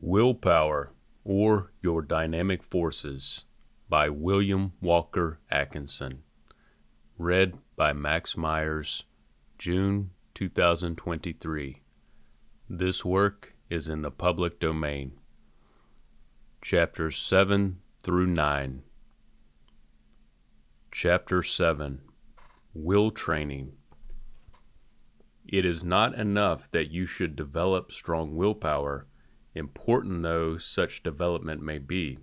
Willpower, or Your Dynamic Forces, by William Walker Atkinson. Read by Max Myers, June 2023. This work is in the public domain. Chapters 7 through 9. Chapter 7. Will Training. It is not enough that you should develop strong willpower, important though such development may be.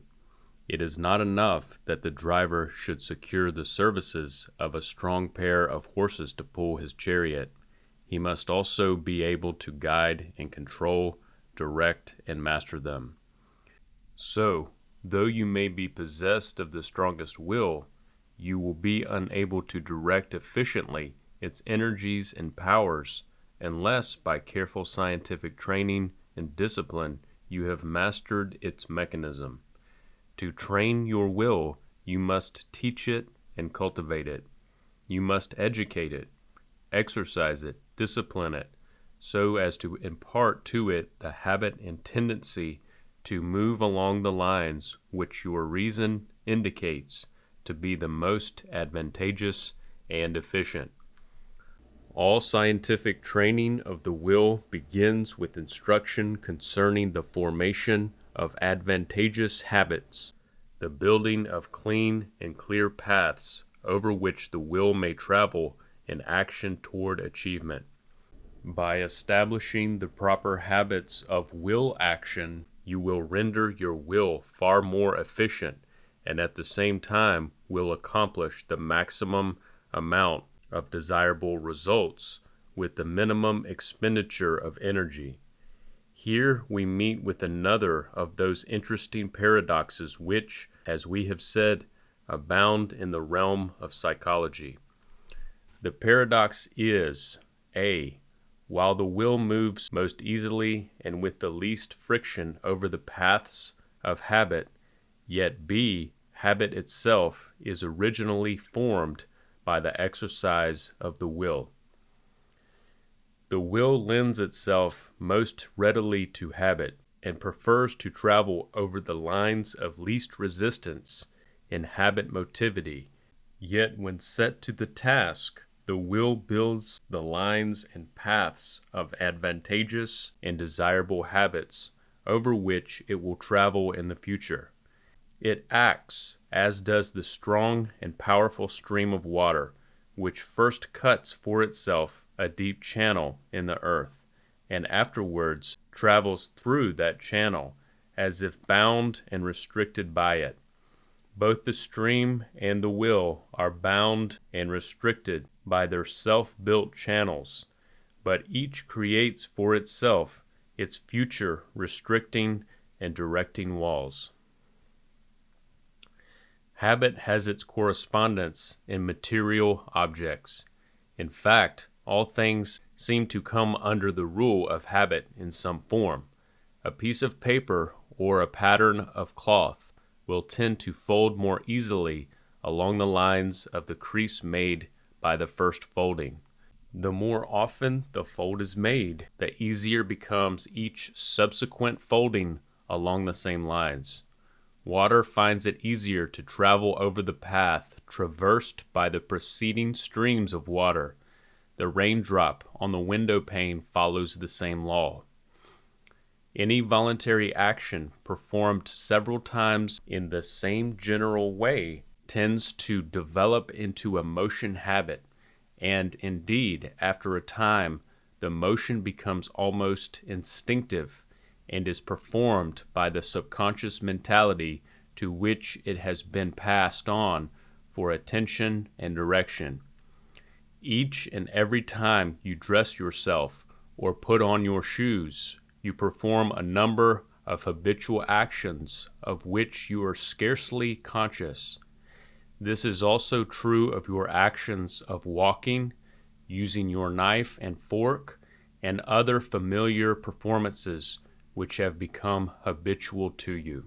It is not enough that the driver should secure the services of a strong pair of horses to pull his chariot. He must also be able to guide and control, direct, and master them. So, though you may be possessed of the strongest will, you will be unable to direct efficiently its energies and powers unless by careful scientific training and discipline you have mastered its mechanism. To train your will, you must teach it and cultivate it. You must educate it, exercise it, discipline it, so as to impart to it the habit and tendency to move along the lines which your reason indicates to be the most advantageous and efficient. All scientific training of the will begins with instruction concerning the formation of advantageous habits, the building of clean and clear paths over which the will may travel in action toward achievement. By establishing the proper habits of will action, you will render your will far more efficient and at the same time will accomplish the maximum amount of desirable results with the minimum expenditure of energy. Here we meet with another of those interesting paradoxes which, as we have said, abound in the realm of psychology. The paradox is, A, while the will moves most easily and with the least friction over the paths of habit, yet B, habit itself is originally formed by the exercise of the will. The will lends itself most readily to habit and prefers to travel over the lines of least resistance in habit motivity, yet when set to the task, the will builds the lines and paths of advantageous and desirable habits over which it will travel in the future. It acts as does the strong and powerful stream of water, which first cuts for itself a deep channel in the earth, and afterwards travels through that channel as if bound and restricted by it. Both the stream and the will are bound and restricted by their self-built channels, but each creates for itself its future restricting and directing walls. Habit has its correspondence in material objects. In fact, all things seem to come under the rule of habit in some form. A piece of paper or a pattern of cloth will tend to fold more easily along the lines of the crease made by the first folding. The more often the fold is made, the easier becomes each subsequent folding along the same lines. Water finds it easier to travel over the path traversed by the preceding streams of water. The raindrop on the window pane follows the same law. Any voluntary action performed several times in the same general way tends to develop into a motion habit, and indeed, after a time, the motion becomes almost instinctive and is performed by the subconscious mentality to which it has been passed on for attention and direction. Each and every time you dress yourself or put on your shoes, you perform a number of habitual actions of which you are scarcely conscious. This is also true of your actions of walking, using your knife and fork, and other familiar performances which have become habitual to you.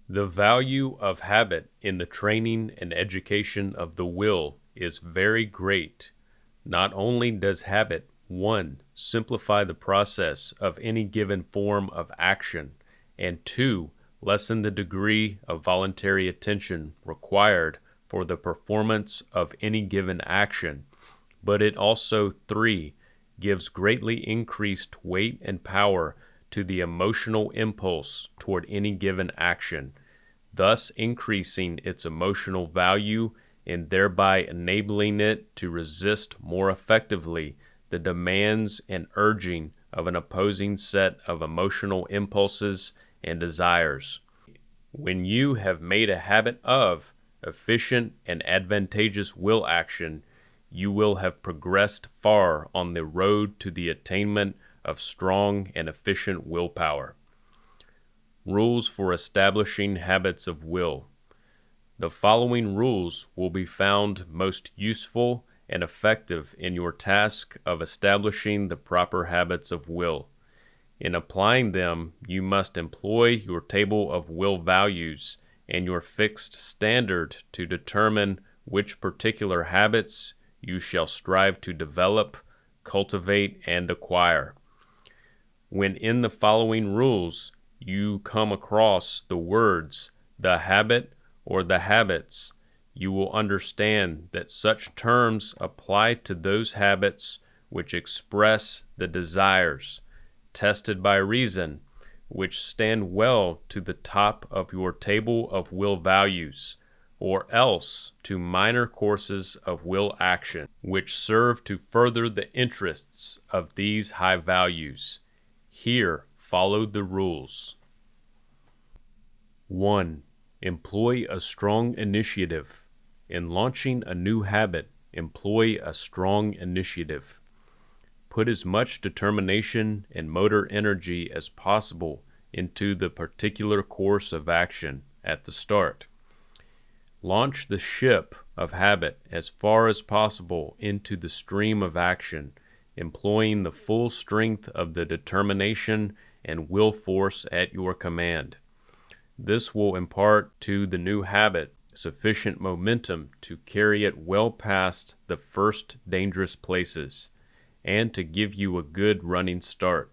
The value of habit in the training and education of the will is very great. Not only does habit, 1. Simplify the process of any given form of action and 2, lessen the degree of voluntary attention required for the performance of any given action, but it also 3, gives greatly increased weight and power to the emotional impulse toward any given action, thus increasing its emotional value and thereby enabling it to resist more effectively the demands and urging of an opposing set of emotional impulses and desires. When you have made a habit of efficient and advantageous will action, you will have progressed far on the road to the attainment of strong and efficient willpower. Rules for establishing habits of will. The following rules will be found most useful and effective in your task of establishing the proper habits of will. In applying them, you must employ your table of will values and your fixed standard to determine which particular habits you shall strive to develop, cultivate, and acquire. When in the following rules you come across the words the habit or the habits, you will understand that such terms apply to those habits which express the desires, tested by reason, which stand well to the top of your table of will values, or else to minor courses of will action, which serve to further the interests of these high values. Here follow the rules. 1. Employ a strong initiative. In launching a new habit, employ a strong initiative. Put as much determination and motor energy as possible into the particular course of action at the start. Launch the ship of habit as far as possible into the stream of action, employing the full strength of the determination and will force at your command. This will impart to the new habit sufficient momentum to carry it well past the first dangerous places, and to give you a good running start.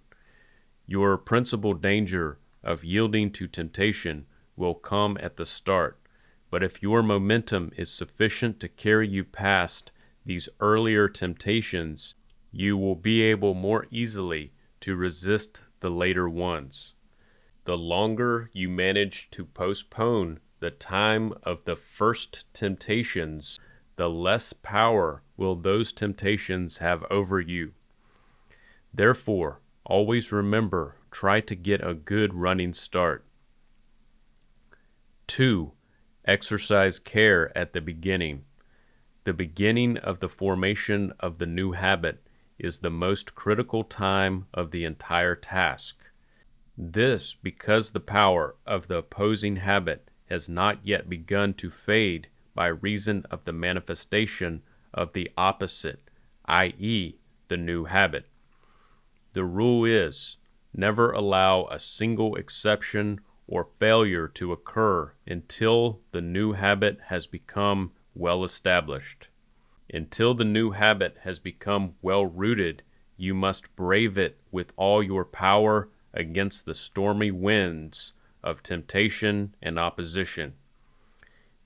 Your principal danger of yielding to temptation will come at the start, but if your momentum is sufficient to carry you past these earlier temptations, you will be able more easily to resist the later ones. The longer you manage to postpone the time of the first temptations, the less power will those temptations have over you. Therefore, always remember, try to get a good running start. 2. Exercise care at the beginning. The beginning of the formation of the new habit is the most critical time of the entire task. This because the power of the opposing habit has not yet begun to fade by reason of the manifestation of the opposite, i.e., the new habit. The rule is, never allow a single exception or failure to occur until the new habit has become well established. Until the new habit has become well rooted, you must brave it with all your power against the stormy winds of temptation and opposition.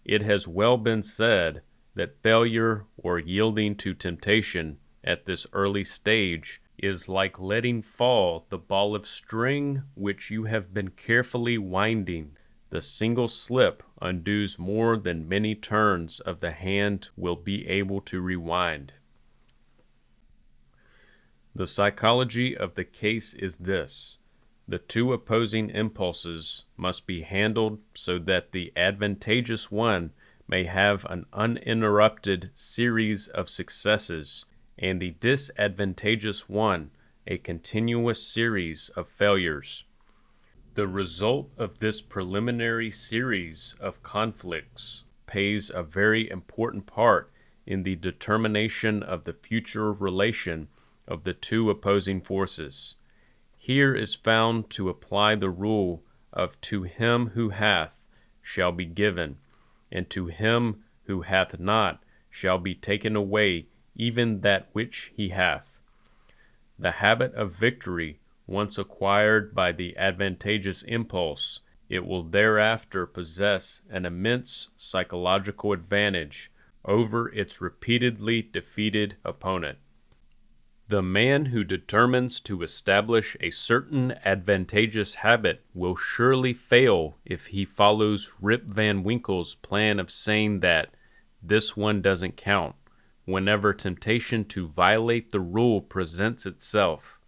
It has well been said that failure or yielding to temptation at this early stage is like letting fall the ball of string which you have been carefully winding. The single slip undoes more than many turns of the hand will be able to rewind. The psychology of the case is this. The two opposing impulses must be handled so that the advantageous one may have an uninterrupted series of successes, and the disadvantageous one a continuous series of failures. The result of this preliminary series of conflicts plays a very important part in the determination of the future relation of the two opposing forces. Here is found to apply the rule of to him who hath shall be given, and to him who hath not shall be taken away even that which he hath. The habit of victory once acquired by the advantageous impulse, it will thereafter possess an immense psychological advantage over its repeatedly defeated opponent. The man who determines to establish a certain advantageous habit will surely fail if he follows Rip Van Winkle's plan of saying that this one doesn't count whenever temptation to violate the rule presents itself.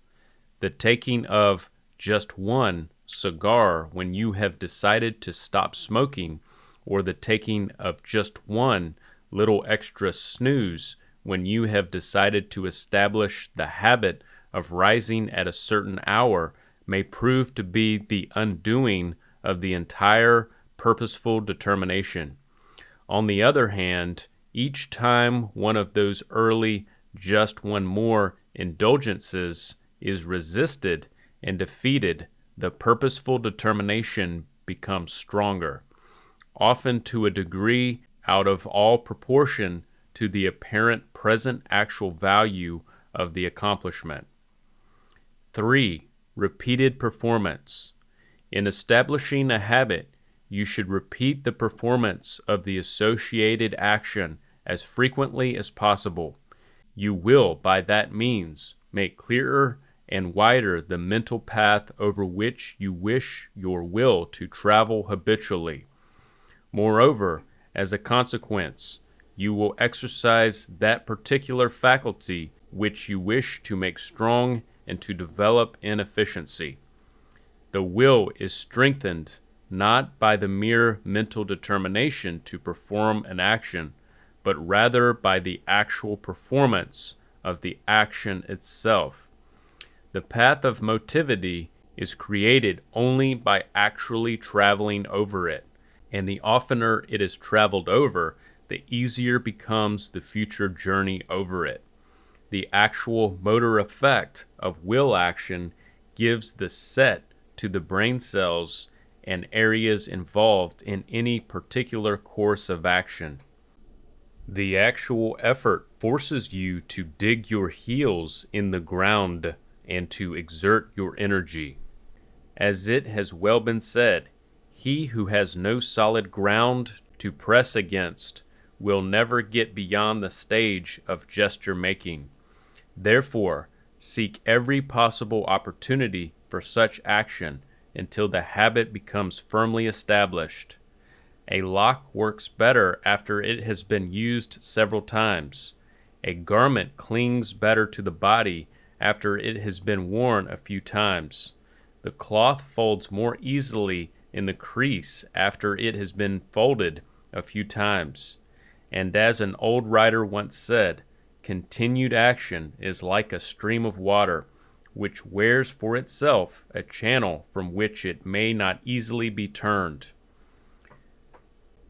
The taking of just one cigar when you have decided to stop smoking, or the taking of just one little extra snooze when you have decided to establish the habit of rising at a certain hour, may prove to be the undoing of the entire purposeful determination. On the other hand, each time one of those early just one more indulgences is resisted and defeated, the purposeful determination becomes stronger, often to a degree out of all proportion to the apparent present actual value of the accomplishment. 3. Repeated performance. In establishing a habit, you should repeat the performance of the associated action as frequently as possible. You will, by that means, make clearer and wider the mental path over which you wish your will to travel habitually. Moreover, as a consequence, you will exercise that particular faculty which you wish to make strong and to develop in efficiency. The will is strengthened not by the mere mental determination to perform an action, but rather by the actual performance of the action itself. The path of motivity is created only by actually traveling over it, and the oftener it is traveled over, the easier becomes the future journey over it. The actual motor effect of will action gives the set to the brain cells and areas involved in any particular course of action. The actual effort forces you to dig your heels in the ground and to exert your energy. As it has well been said, he who has no solid ground to press against will never get beyond the stage of gesture making. Therefore, seek every possible opportunity for such action until the habit becomes firmly established. A lock works better after it has been used several times. A garment clings better to the body after it has been worn a few times. The cloth folds more easily in the crease after it has been folded a few times. And as an old writer once said, continued action is like a stream of water, which wears for itself a channel from which it may not easily be turned.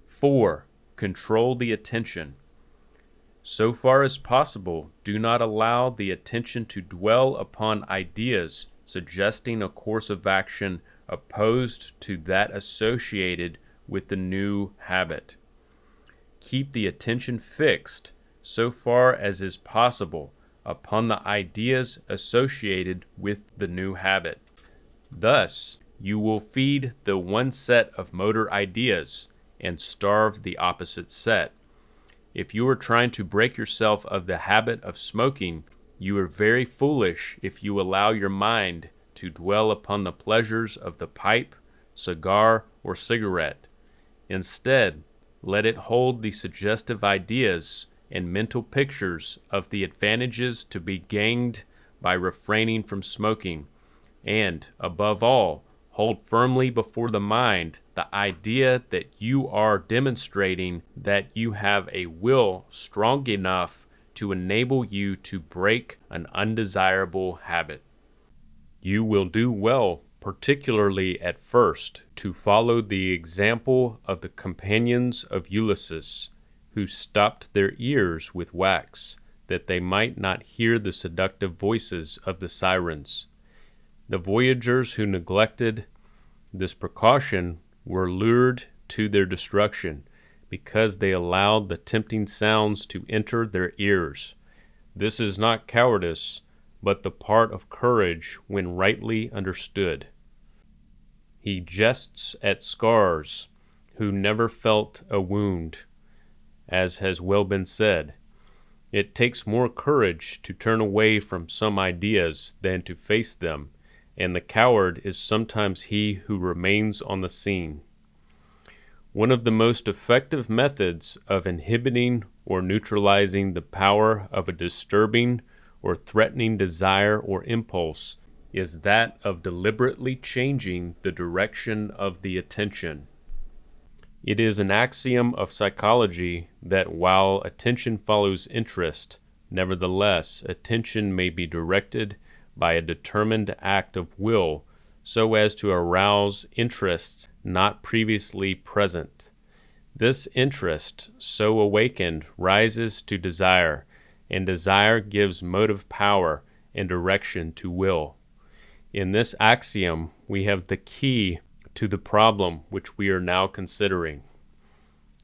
4. Control the attention. So far as possible, do not allow the attention to dwell upon ideas suggesting a course of action opposed to that associated with the new habit. Keep the attention fixed, so far as is possible, upon the ideas associated with the new habit. Thus, you will feed the one set of motor ideas and starve the opposite set. If you are trying to break yourself of the habit of smoking, you are very foolish if you allow your mind to dwell upon the pleasures of the pipe, cigar, or cigarette. Instead, let it hold the suggestive ideas and mental pictures of the advantages to be gained by refraining from smoking, and, above all, hold firmly before the mind the idea that you are demonstrating that you have a will strong enough to enable you to break an undesirable habit. You will do well, particularly at first, to follow the example of the companions of Ulysses, who stopped their ears with wax, that they might not hear the seductive voices of the sirens. The voyagers who neglected this precaution were lured to their destruction, because they allowed the tempting sounds to enter their ears. This is not cowardice, but the part of courage when rightly understood. He jests at scars who never felt a wound, as has well been said. It takes more courage to turn away from some ideas than to face them, and the coward is sometimes he who remains on the scene. One of the most effective methods of inhibiting or neutralizing the power of a disturbing or threatening desire or impulse is that of deliberately changing the direction of the attention. It is an axiom of psychology that while attention follows interest, nevertheless attention may be directed by a determined act of will so as to arouse interests not previously present. This interest, so awakened, rises to desire, and desire gives motive power and direction to will. In this axiom, we have the key to the problem which we are now considering.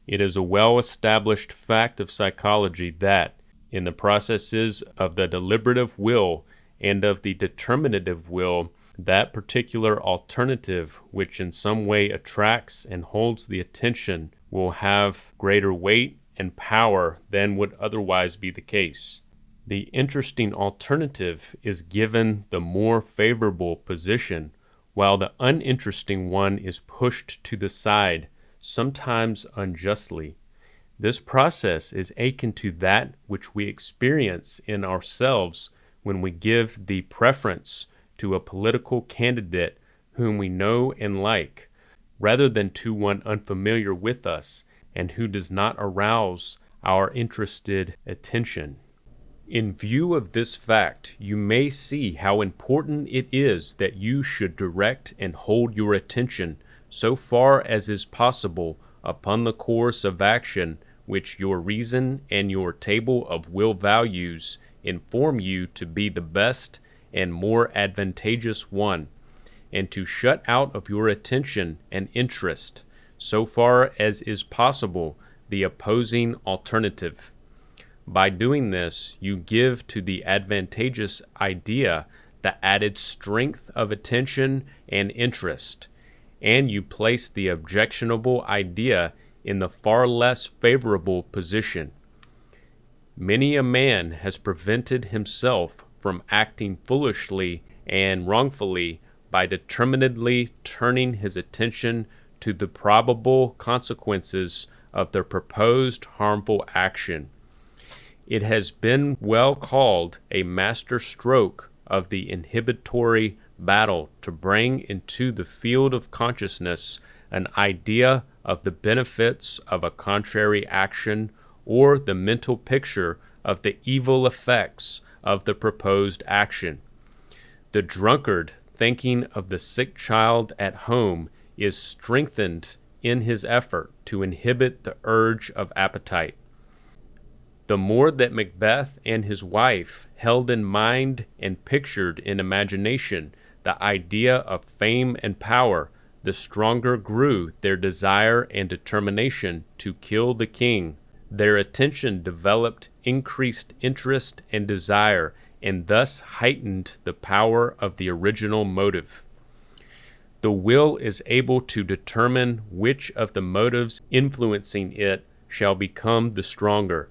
It is a well-established fact of psychology that, in the processes of the deliberative will and of the determinative will, that particular alternative which in some way attracts and holds the attention will have greater weight and power than would otherwise be the case. The interesting alternative is given the more favorable position, while the uninteresting one is pushed to the side, sometimes unjustly. This process is akin to that which we experience in ourselves when we give the preference to a political candidate whom we know and like, rather than to one unfamiliar with us and who does not arouse our interested attention. In view of this fact, you may see how important it is that you should direct and hold your attention so far as is possible upon the course of action which your reason and your table of will values inform you to be the best and more advantageous one, and to shut out of your attention and interest, so far as is possible, the opposing alternative. By doing this, you give to the advantageous idea the added strength of attention and interest, and you place the objectionable idea in the far less favorable position. Many a man has prevented himself from acting foolishly and wrongfully by determinedly turning his attention to the probable consequences of the proposed harmful action. It has been well called a master stroke of the inhibitory battle to bring into the field of consciousness an idea of the benefits of a contrary action or the mental picture of the evil effects of the proposed action. The drunkard, thinking of the sick child at home, is strengthened in his effort to inhibit the urge of appetite. The more that Macbeth and his wife held in mind and pictured in imagination the idea of fame and power, the stronger grew their desire and determination to kill the king. Their attention developed increased interest and desire, and thus heightened the power of the original motive. The will is able to determine which of the motives influencing it shall become the stronger.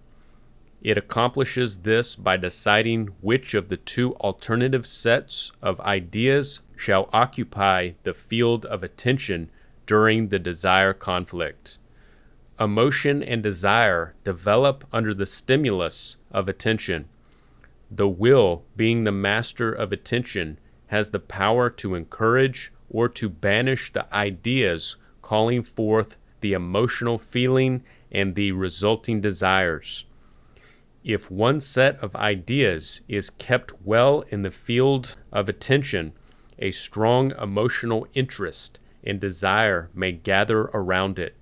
It accomplishes this by deciding which of the two alternative sets of ideas shall occupy the field of attention during the desire conflict. Emotion and desire develop under the stimulus of attention. The will, being the master of attention, has the power to encourage or to banish the ideas calling forth the emotional feeling and the resulting desires. If one set of ideas is kept well in the field of attention, a strong emotional interest and desire may gather around it.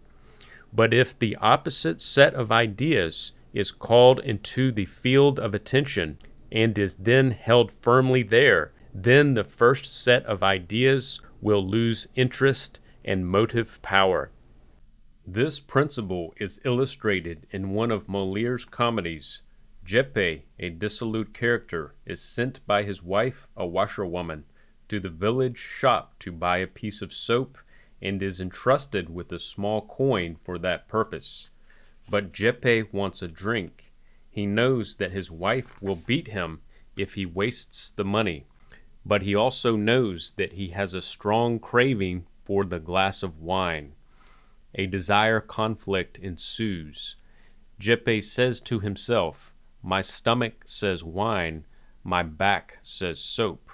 But if the opposite set of ideas is called into the field of attention and is then held firmly there, then the first set of ideas will lose interest and motive power. This principle is illustrated in one of Molière's comedies, Jeppe, a dissolute character, is sent by his wife, a washerwoman, to the village shop to buy a piece of soap, and is entrusted with a small coin for that purpose. But Jeppe wants a drink. He knows that his wife will beat him if he wastes the money, but he also knows that he has a strong craving for the glass of wine. A desire conflict ensues. Jeppe says to himself, "My stomach says wine, my back says soap."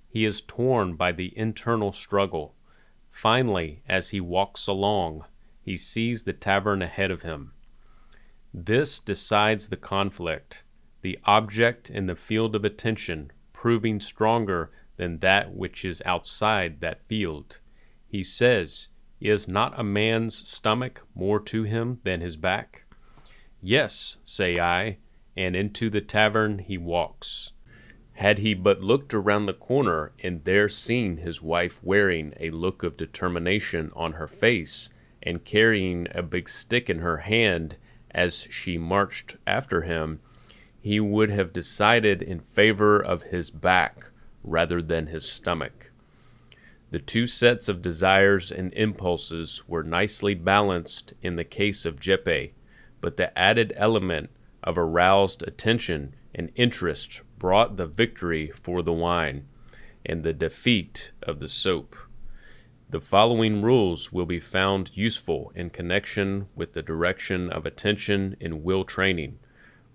He is torn by the internal struggle. Finally, as he walks along, he sees the tavern ahead of him. This decides the conflict, the object in the field of attention proving stronger than that which is outside that field. He says, "Is not a man's stomach more to him than his back?" "Yes," say I, and into the tavern he walks. Had he but looked around the corner and there seen his wife wearing a look of determination on her face and carrying a big stick in her hand as she marched after him, he would have decided in favor of his back rather than his stomach. The two sets of desires and impulses were nicely balanced in the case of Jeppe, but the added element of aroused attention and interest brought the victory for the wine and the defeat of the soap. The following rules will be found useful in connection with the direction of attention in will training,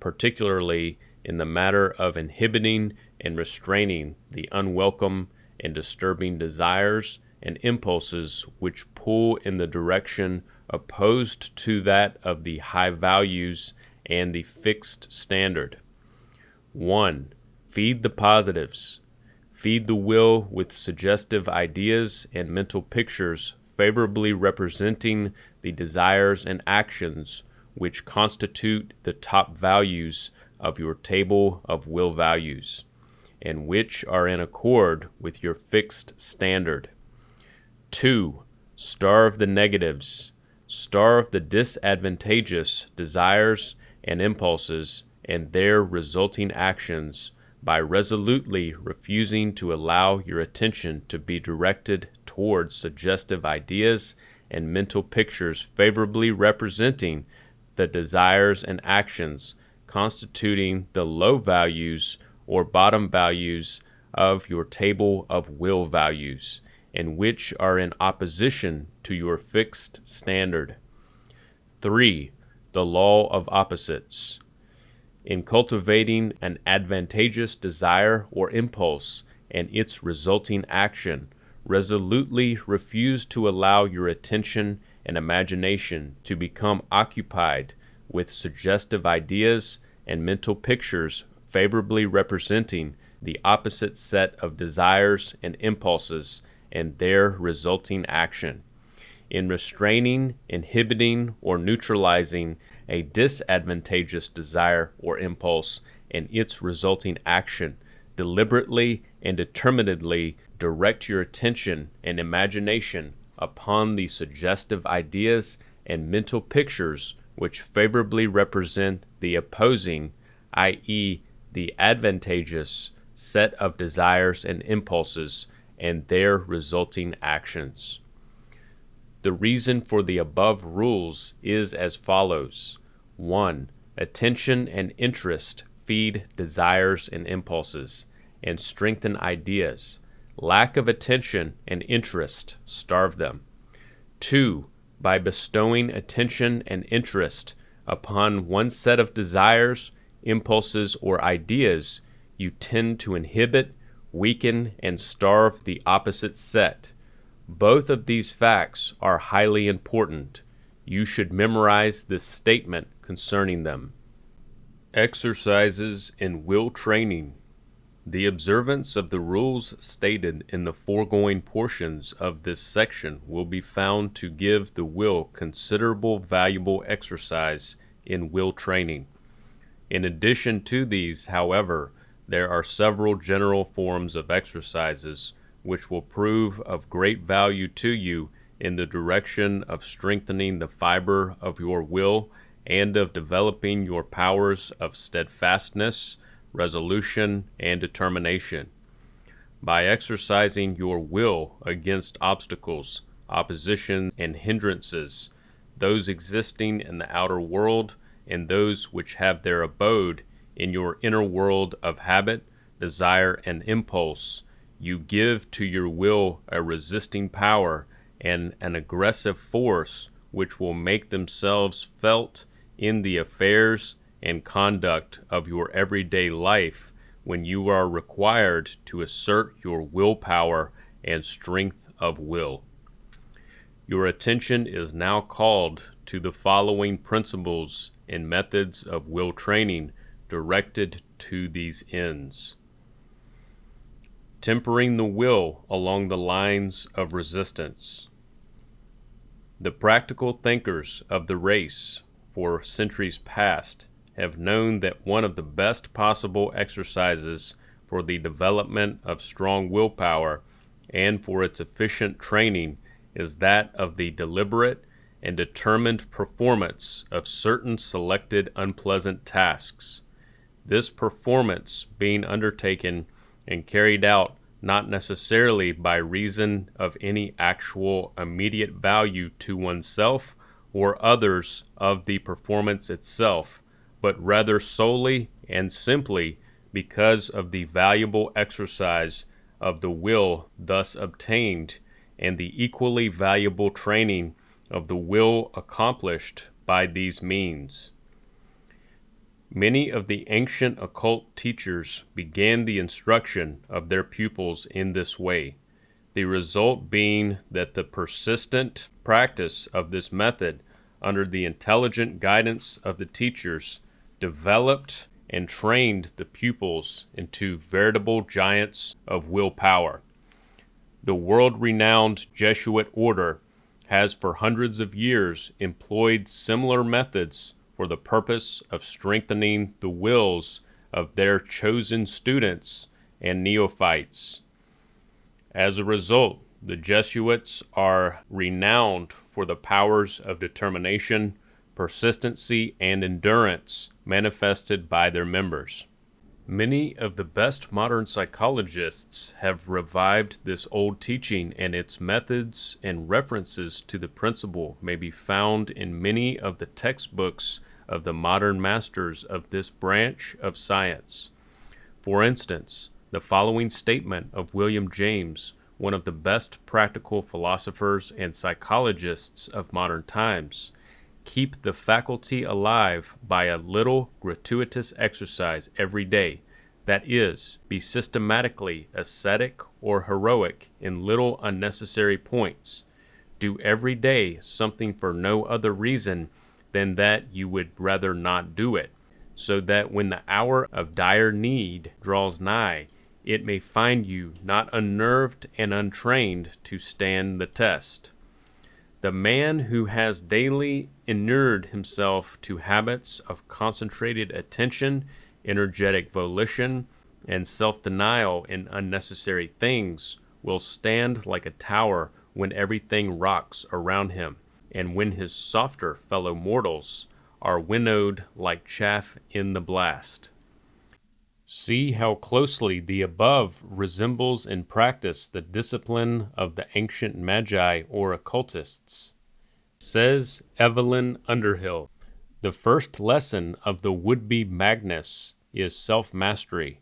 particularly in the matter of inhibiting and restraining the unwelcome and disturbing desires and impulses which pull in the direction opposed to that of the high values and the fixed standard. 1. Feed the positives. Feed the will with suggestive ideas and mental pictures favorably representing the desires and actions which constitute the top values of your table of will values, and which are in accord with your fixed standard. 2. Starve the negatives. Starve the disadvantageous desires and impulses and their resulting actions by resolutely refusing to allow your attention to be directed towards suggestive ideas and mental pictures favorably representing the desires and actions constituting the low values or bottom values of your table of will values, and which are in opposition to your fixed standard. 3. The law of opposites. In cultivating an advantageous desire or impulse and its resulting action, resolutely refuse to allow your attention and imagination to become occupied with suggestive ideas and mental pictures favorably representing the opposite set of desires and impulses and their resulting action. In restraining, inhibiting, or neutralizing a disadvantageous desire or impulse and its resulting action, deliberately and determinedly direct your attention and imagination upon the suggestive ideas and mental pictures which favorably represent the opposing, i.e., the advantageous set of desires and impulses and their resulting actions. The reason for the above rules is as follows. 1. Attention and interest feed desires and impulses and strengthen ideas. Lack of attention and interest starve them. 2. By bestowing attention and interest upon one set of desires, impulses, or ideas, you tend to inhibit, weaken, and starve the opposite set. Both of these facts are highly important. You should memorize this statement concerning them. Exercises in will training. The observance of the rules stated in the foregoing portions of this section will be found to give the will considerable valuable exercise in will training. In addition to these, however, there are several general forms of exercises which will prove of great value to you in the direction of strengthening the fiber of your will and of developing your powers of steadfastness, resolution, and determination. By exercising your will against obstacles, opposition, and hindrances, those existing in the outer world and those which have their abode in your inner world of habit, desire, and impulse, you give to your will a resisting power and an aggressive force which will make themselves felt in the affairs and conduct of your everyday life when you are required to assert your willpower and strength of will. Your attention is now called to the following principles and methods of will training directed to these ends. Tempering the will along the lines of resistance. The practical thinkers of the race for centuries past have known that one of the best possible exercises for the development of strong willpower and for its efficient training is that of the deliberate and determined performance of certain selected unpleasant tasks. This performance being undertaken and carried out not necessarily by reason of any actual immediate value to oneself or others of the performance itself, but rather solely and simply because of the valuable exercise of the will thus obtained and the equally valuable training of the will accomplished by these means. Many of the ancient occult teachers began the instruction of their pupils in this way, the result being that the persistent practice of this method under the intelligent guidance of the teachers developed and trained the pupils into veritable giants of willpower. The world-renowned Jesuit order has for hundreds of years employed similar methods for the purpose of strengthening the wills of their chosen students and neophytes. As a result, the Jesuits are renowned for the powers of determination, persistency, and endurance manifested by their members. Many of the best modern psychologists have revived this old teaching, and its methods and references to the principle may be found in many of the textbooks of the modern masters of this branch of science. For instance, the following statement of William James, one of the best practical philosophers and psychologists of modern times: keep the faculty alive by a little gratuitous exercise every day. That is, be systematically ascetic or heroic in little unnecessary points. Do every day something for no other reason than that you would rather not do it, so that when the hour of dire need draws nigh, it may find you not unnerved and untrained to stand the test. The man who has daily inured himself to habits of concentrated attention, energetic volition, and self-denial in unnecessary things will stand like a tower when everything rocks around him, and when his softer fellow mortals are winnowed like chaff in the blast. See how closely the above resembles in practice the discipline of the ancient magi or occultists. Says Evelyn Underhill, the first lesson of the would-be Magnus is self-mastery.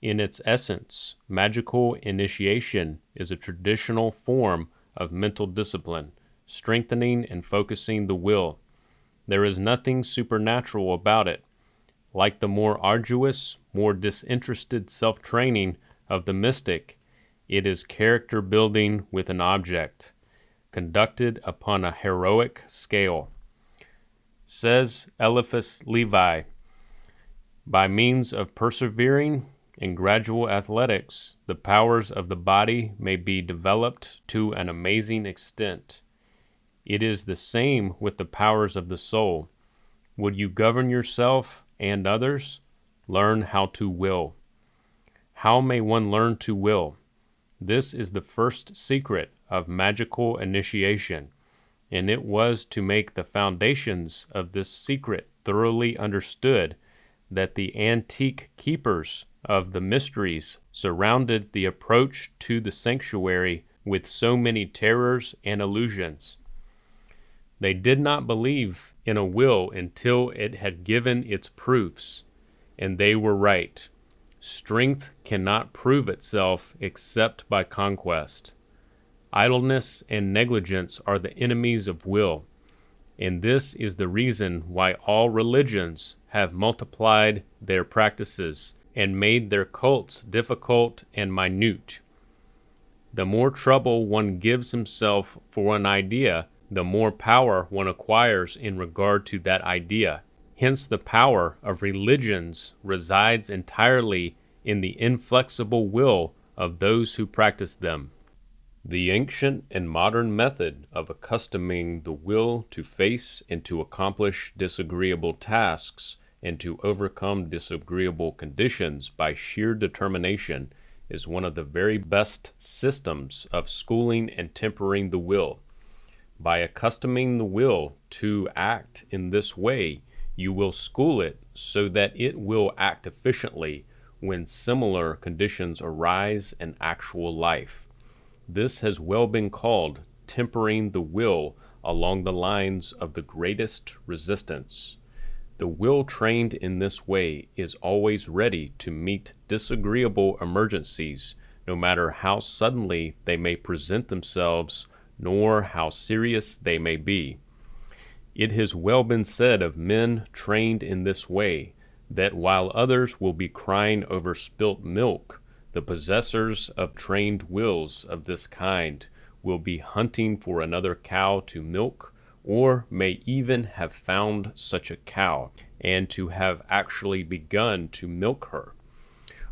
In its essence, magical initiation is a traditional form of mental discipline, strengthening and focusing the will. There is nothing supernatural about it. Like the more arduous, more disinterested self-training of the mystic, it is character building with an object, conducted upon a heroic scale. Says Eliphas Levi, by means of persevering and gradual athletics, the powers of the body may be developed to an amazing extent. It is the same with the powers of the soul. Would you govern yourself and others? Learn how to will. How may one learn to will? This is the first secret of magical initiation. and it was to make the foundations of this secret thoroughly understood that the antique keepers of the mysteries surrounded the approach to the sanctuary with so many terrors and illusions. They did not believe in a will until it had given its proofs, and they were right. Strength cannot prove itself except by conquest. Idleness and negligence are the enemies of will, and this is the reason why all religions have multiplied their practices and made their cults difficult and minute. The more trouble one gives himself for an idea, the more power one acquires in regard to that idea. Hence the power of religions resides entirely in the inflexible will of those who practice them. The ancient and modern method of accustoming the will to face and to accomplish disagreeable tasks and to overcome disagreeable conditions by sheer determination is one of the very best systems of schooling and tempering the will. By accustoming the will to act in this way, you will school it so that it will act efficiently when similar conditions arise in actual life. This has well been called tempering the will along the lines of the greatest resistance. The will trained in this way is always ready to meet disagreeable emergencies, no matter how suddenly they may present themselves, nor how serious they may be. It has well been said of men trained in this way, that while others will be crying over spilt milk, the possessors of trained wills of this kind will be hunting for another cow to milk, or may even have found such a cow, and to have actually begun to milk her.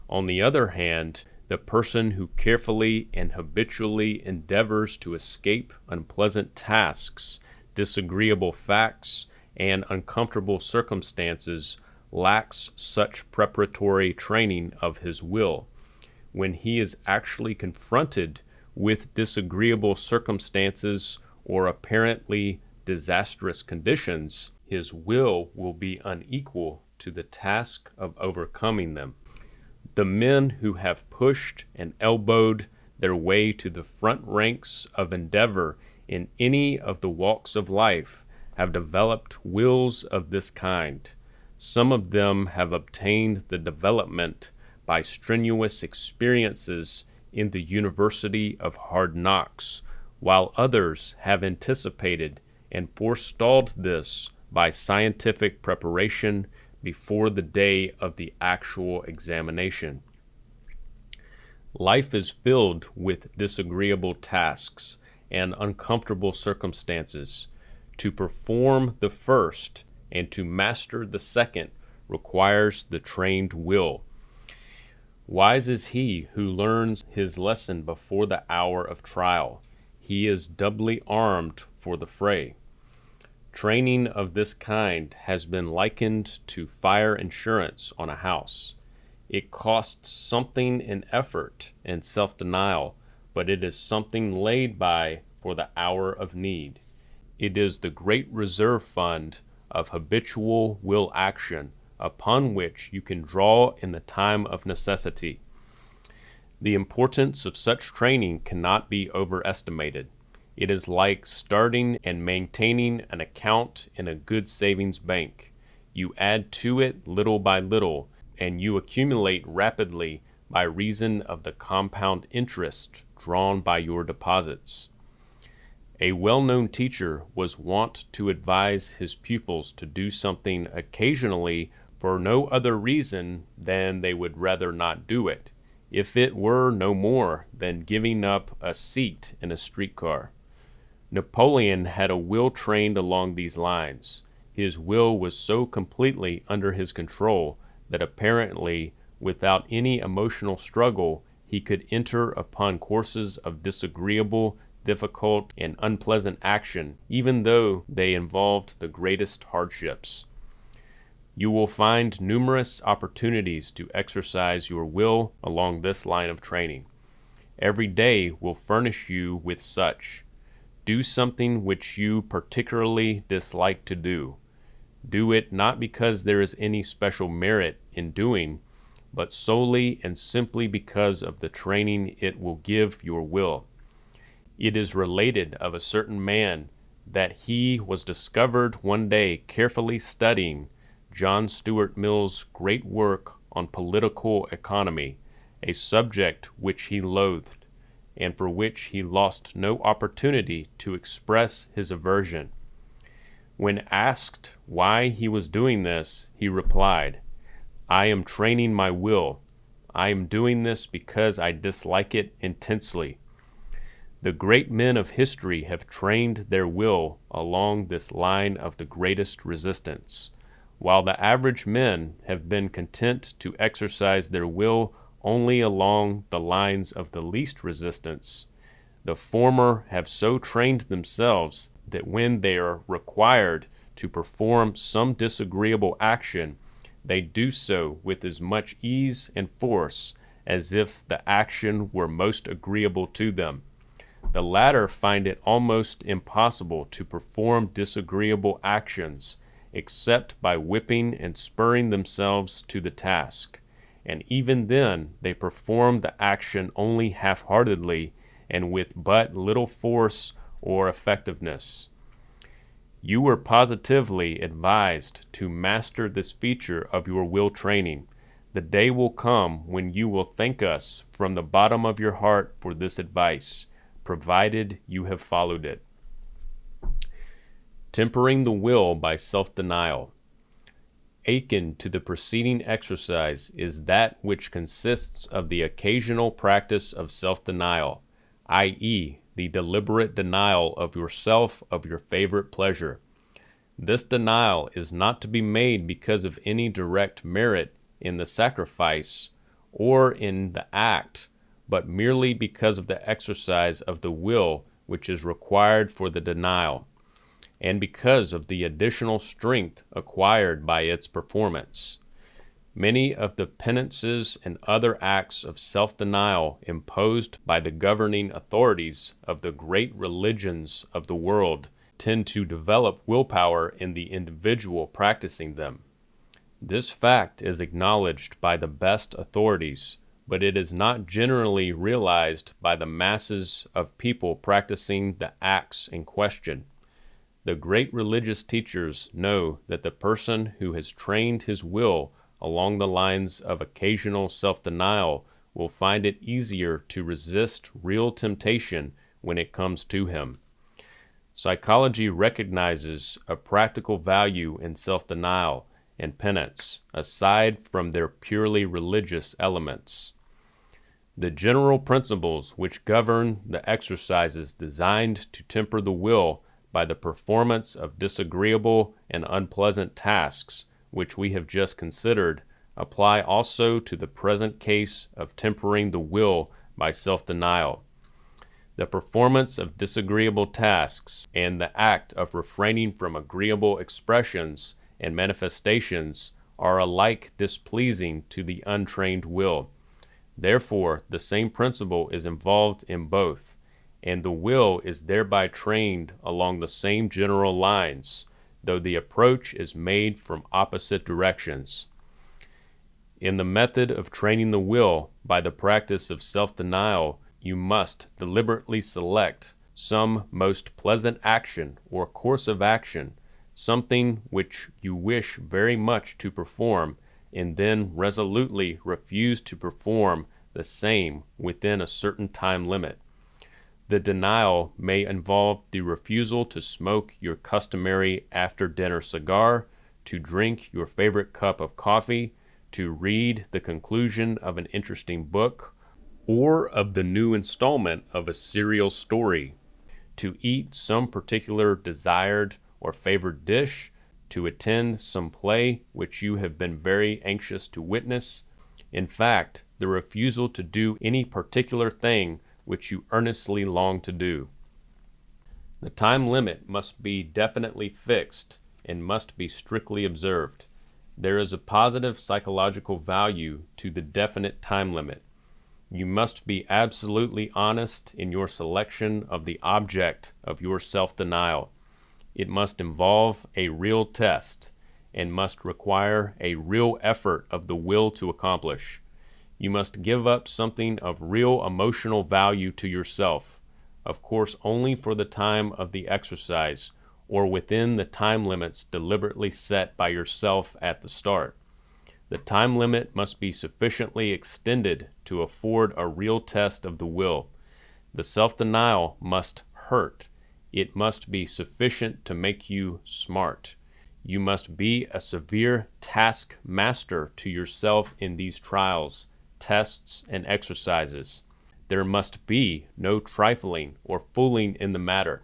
On the other hand, the person who carefully and habitually endeavors to escape unpleasant tasks, disagreeable facts, and uncomfortable circumstances lacks such preparatory training of his will. When he is actually confronted with disagreeable circumstances or apparently disastrous conditions, his will be unequal to the task of overcoming them. The men who have pushed and elbowed their way to the front ranks of endeavor in any of the walks of life have developed wills of this kind. Some of them have obtained the development by strenuous experiences in the University of Hard Knocks, while others have anticipated and forestalled this by scientific preparation before the day of the actual examination. Life is filled with disagreeable tasks and uncomfortable circumstances. To perform the first and to master the second requires the trained will. Wise is he who learns his lesson before the hour of trial. He is doubly armed for the fray. Training of this kind has been likened to fire insurance on a house. It costs something in effort and self-denial, but it is something laid by for the hour of need. It is the great reserve fund of habitual will action, upon which you can draw in the time of necessity. The importance of such training cannot be overestimated. It is like starting and maintaining an account in a good savings bank. You add to it little by little, and you accumulate rapidly by reason of the compound interest drawn by your deposits. A well-known teacher was wont to advise his pupils to do something occasionally for no other reason than they would rather not do it, if it were no more than giving up a seat in a streetcar. Napoleon had a will trained along these lines. His will was so completely under his control that apparently, without any emotional struggle, he could enter upon courses of disagreeable, difficult, and unpleasant action, even though they involved the greatest hardships. You will find numerous opportunities to exercise your will along this line of training. Every day will furnish you with such. Do something which you particularly dislike to do. Do it not because there is any special merit in doing, but solely and simply because of the training it will give your will. It is related of a certain man that he was discovered one day carefully studying John Stuart Mill's great work on political economy, a subject which he loathed, and for which he lost no opportunity to express his aversion. When asked why he was doing this, he replied, "I am training my will. I am doing this because I dislike it intensely." The great men of history have trained their will along this line of the greatest resistance, while the average men have been content to exercise their will only along the lines of the least resistance. The former have so trained themselves that when they are required to perform some disagreeable action, they do so with as much ease and force as if the action were most agreeable to them. The latter find it almost impossible to perform disagreeable actions except by whipping and spurring themselves to the task, and even then they perform the action only half-heartedly and with but little force or effectiveness. You were positively advised to master this feature of your will training. The day will come when you will thank us from the bottom of your heart for this advice, provided you have followed it. Tempering the will by self-denial. Akin to the preceding exercise is that which consists of the occasional practice of self-denial, i.e., the deliberate denial of yourself of your favorite pleasure. This denial is not to be made because of any direct merit in the sacrifice or in the act, but merely because of the exercise of the will which is required for the denial, and because of the additional strength acquired by its performance. Many of the penances and other acts of self-denial imposed by the governing authorities of the great religions of the world tend to develop willpower in the individual practicing them. This fact is acknowledged by the best authorities, but it is not generally realized by the masses of people practicing the acts in question. The great religious teachers know that the person who has trained his will along the lines of occasional self-denial will find it easier to resist real temptation when it comes to him. Psychology recognizes a practical value in self-denial and penance, aside from their purely religious elements. The general principles which govern the exercises designed to temper the will by the performance of disagreeable and unpleasant tasks, which we have just considered, apply also to the present case of tempering the will by self-denial. The performance of disagreeable tasks and the act of refraining from agreeable expressions and manifestations are alike displeasing to the untrained will. Therefore, the same principle is involved in both, and the will is thereby trained along the same general lines, though the approach is made from opposite directions. In the method of training the will by the practice of self-denial, you must deliberately select some most pleasant action or course of action, something which you wish very much to perform, and then resolutely refuse to perform the same within a certain time limit. The denial may involve the refusal to smoke your customary after-dinner cigar, to drink your favorite cup of coffee, to read the conclusion of an interesting book, or of the new installment of a serial story, to eat some particular desired or favored dish, to attend some play which you have been very anxious to witness. In fact, the refusal to do any particular thing which you earnestly long to do. The time limit must be definitely fixed and must be strictly observed. There is a positive psychological value to the definite time limit. You must be absolutely honest in your selection of the object of your self-denial. It must involve a real test and must require a real effort of the will to accomplish. You must give up something of real emotional value to yourself, of course only for the time of the exercise or within the time limits deliberately set by yourself at the start. The time limit must be sufficiently extended to afford a real test of the will. The self-denial must hurt. It must be sufficient to make you smart. You must be a severe task master to yourself in these trials, tests, and exercises. There must be no trifling or fooling in the matter.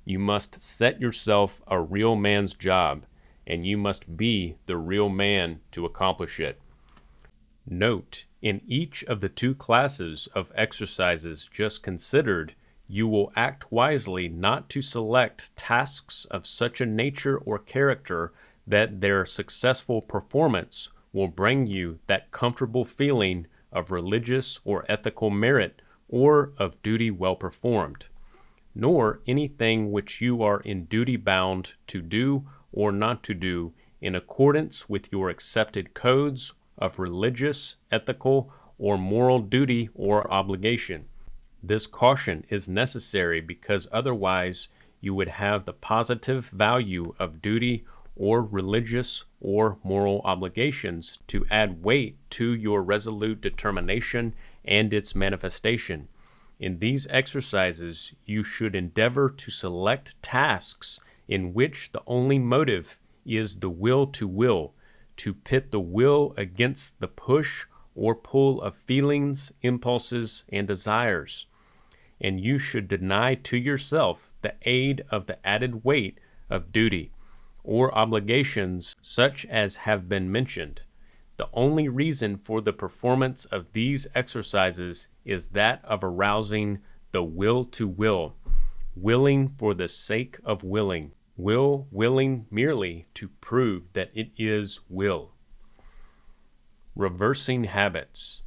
You must set yourself a real man's job, and you must be the real man to accomplish it. Note, in each of the two classes of exercises just considered, you will act wisely not to select tasks of such a nature or character that their successful performance will bring you that comfortable feeling of religious or ethical merit or of duty well performed, nor anything which you are in duty bound to do or not to do in accordance with your accepted codes of religious, ethical, or moral duty or obligation. This caution is necessary because otherwise you would have the positive value of duty or religious or moral obligations to add weight to your resolute determination and its manifestation. In these exercises, you should endeavor to select tasks in which the only motive is the will, to pit the will against the push or pull of feelings, impulses, and desires. And you should deny to yourself the aid of the added weight of duty or obligations such as have been mentioned. The only reason for the performance of these exercises is that of arousing the will to will, willing for the sake of willing, willing merely to prove that it is will. Reversing habits.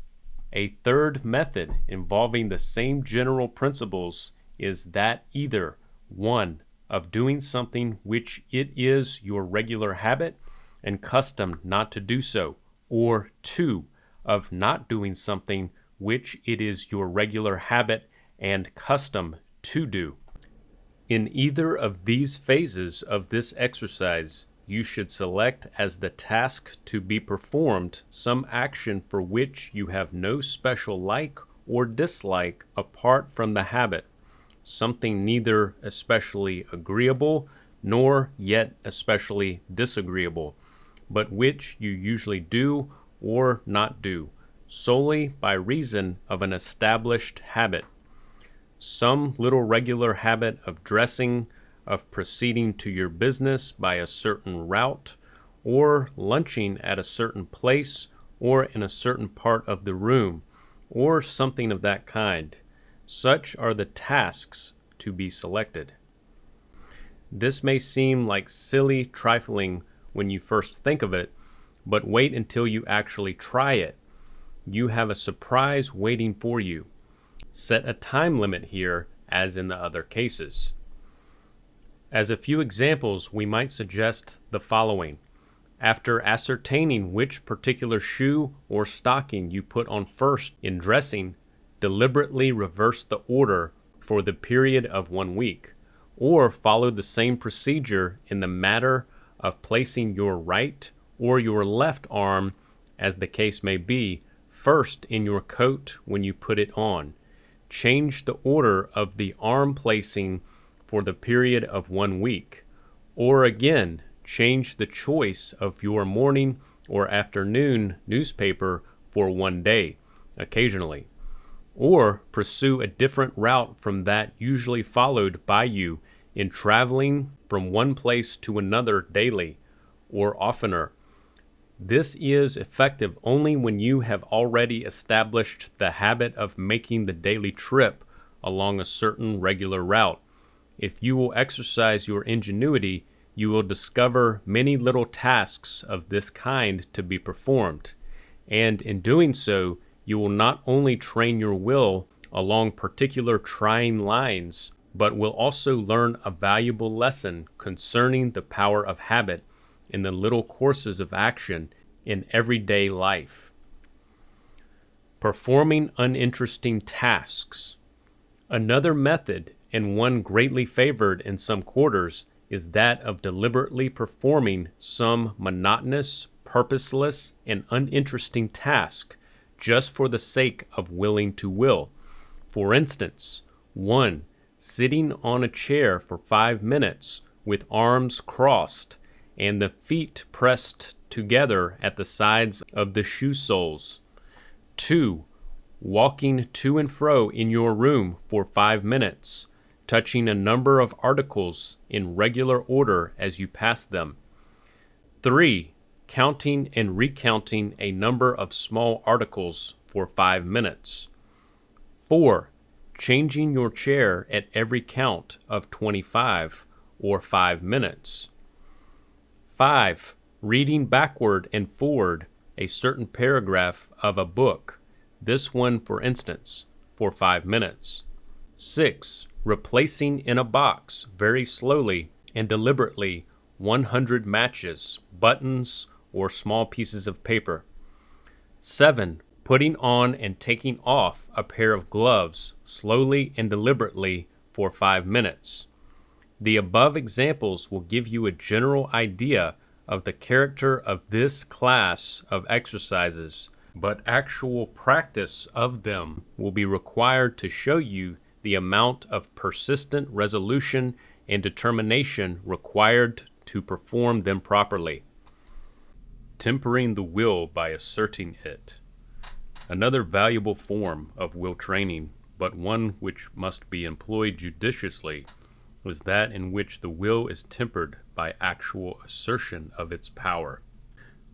A third method involving the same general principles is that either 1. Of doing something which it is your regular habit and custom not to do so, or 2. Of not doing something which it is your regular habit and custom to do. In either of these phases of this exercise, you should select as the task to be performed some action for which you have no special like or dislike apart from the habit, something neither especially agreeable nor yet especially disagreeable, but which you usually do or not do, solely by reason of an established habit. Some little regular habit of dressing, of proceeding to your business by a certain route, or lunching at a certain place, or in a certain part of the room, or something of that kind. Such are the tasks to be selected. This may seem like silly trifling when you first think of it, but wait until you actually try it. You have a surprise waiting for you. Set a time limit here, as in the other cases. As a few examples, we might suggest the following. After ascertaining which particular shoe or stocking you put on first in dressing, deliberately reverse the order for the period of 1 week, or follow the same procedure in the matter of placing your right or your left arm, as the case may be, first in your coat when you put it on. Change the order of the arm placing for the period of 1 week, or again, change the choice of your morning or afternoon newspaper for 1 day, occasionally, or pursue a different route from that usually followed by you in traveling from one place to another daily or oftener. This is effective only when you have already established the habit of making the daily trip along a certain regular route. If you will exercise your ingenuity, you will discover many little tasks of this kind to be performed, and in doing so, You will not only train your will along particular trying lines, but will also learn a valuable lesson concerning the power of habit in the little courses of action in everyday life. Performing uninteresting tasks. Another method, and one greatly favored in some quarters, is that of deliberately performing some monotonous, purposeless, and uninteresting task just for the sake of willing to will. For instance, 1. Sitting on a chair for 5 minutes with arms crossed and the feet pressed together at the sides of the shoe soles. 2. Walking to and fro in your room for 5 minutes, touching a number of articles in regular order as you pass them. 3. Counting and recounting a number of small articles for 5 minutes. 4. Changing your chair at every count of 25 or 5 minutes. 5. Reading backward and forward a certain paragraph of a book, this one for instance, for 5 minutes. 6. Replacing in a box very slowly and deliberately 100 matches, buttons, or small pieces of paper. 7. Putting on and taking off a pair of gloves slowly and deliberately for 5 minutes. The above examples will give you a general idea of the character of this class of exercises, but actual practice of them will be required to show you the amount of persistent resolution and determination required to perform them properly. Tempering the will by asserting it. Another valuable form of will training, but one which must be employed judiciously, is that in which the will is tempered by actual assertion of its power.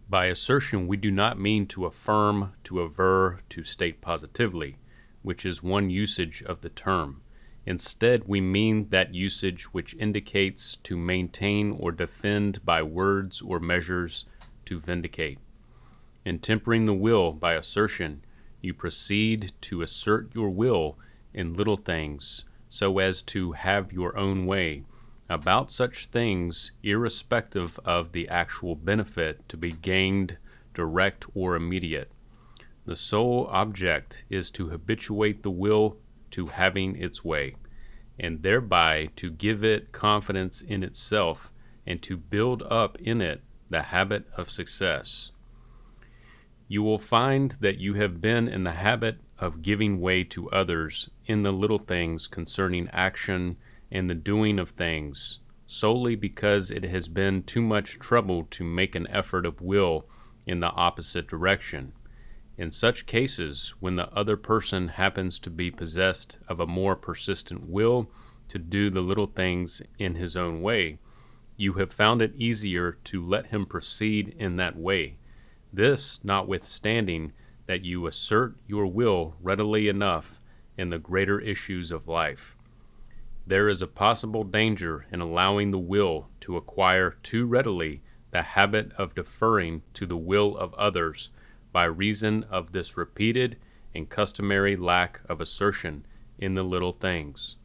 By assertion, we do not mean to affirm, to aver, to state positively, which is one usage of the term. Instead, we mean that usage which indicates to maintain or defend by words or measures, to vindicate. In tempering the will by assertion, you proceed to assert your will in little things, so as to have your own way about such things, irrespective of the actual benefit to be gained, direct or immediate. The sole object is to habituate the will to having its way, and thereby to give it confidence in itself and to build up in it the habit of success. You will find that you have been in the habit of giving way to others in the little things concerning action and the doing of things, solely because it has been too much trouble to make an effort of will in the opposite direction. In such cases, when the other person happens to be possessed of a more persistent will to do the little things in his own way, you have found it easier to let him proceed in that way. This notwithstanding that you assert your will readily enough in the greater issues of life. There is a possible danger in allowing the will to acquire too readily the habit of deferring to the will of others by reason of this repeated and customary lack of assertion in the little things.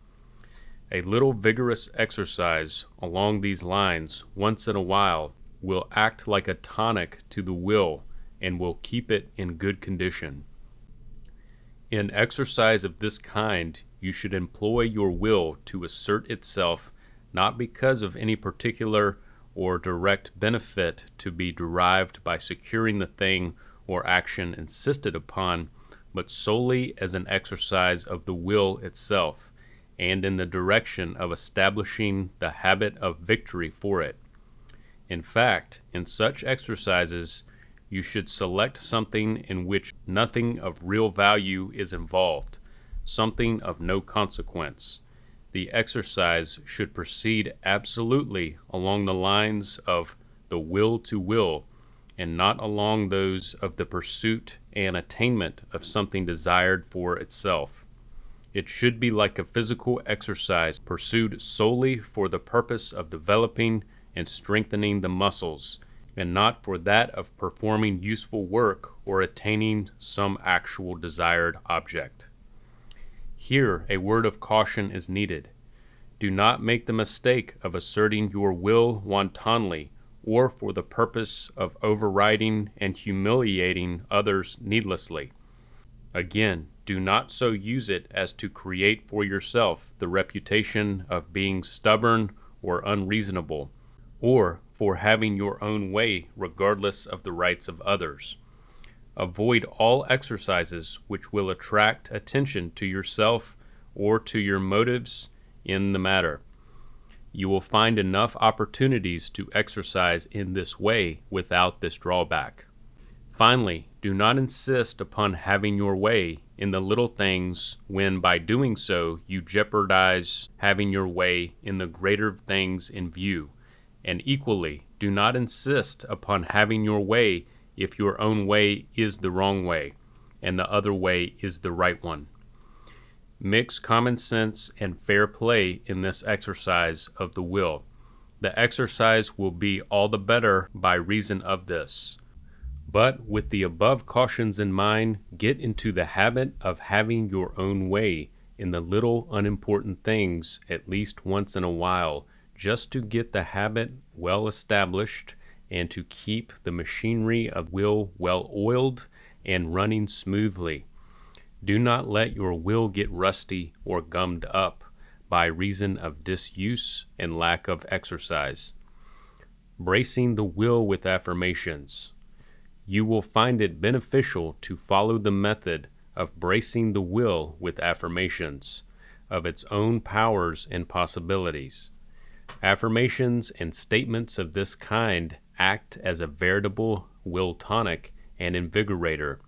A little vigorous exercise along these lines once in a while will act like a tonic to the will and will keep it in good condition. In exercise of this kind, you should employ your will to assert itself not because of any particular or direct benefit to be derived by securing the thing or action insisted upon, but solely as an exercise of the will itself, and in the direction of establishing the habit of victory for it. In fact, in such exercises, you should select something in which nothing of real value is involved, something of no consequence. The exercise should proceed absolutely along the lines of the will to will, and not along those of the pursuit and attainment of something desired for itself. It should be like a physical exercise pursued solely for the purpose of developing and strengthening the muscles, and not for that of performing useful work or attaining some actual desired object. Here, a word of caution is needed. Do not make the mistake of asserting your will wantonly or for the purpose of overriding and humiliating others needlessly. Again, do not so use it as to create for yourself the reputation of being stubborn or unreasonable, or for having your own way regardless of the rights of others. Avoid all exercises which will attract attention to yourself or to your motives in the matter. You will find enough opportunities to exercise in this way without this drawback. Finally, do not insist upon having your way in the little things when by doing so you jeopardize having your way in the greater things in view. And equally, do not insist upon having your way if your own way is the wrong way and the other way is the right one. Mix common sense and fair play in this exercise of the will. The exercise will be all the better by reason of this. But with the above cautions in mind, get into the habit of having your own way in the little unimportant things at least once in a while, just to get the habit well established and to keep the machinery of will well oiled and running smoothly. Do not let your will get rusty or gummed up by reason of disuse and lack of exercise. Bracing the will with affirmations. You will find it beneficial to follow the method of bracing the will with affirmations of its own powers and possibilities. Affirmations and statements of this kind act as a veritable will tonic and invigorator.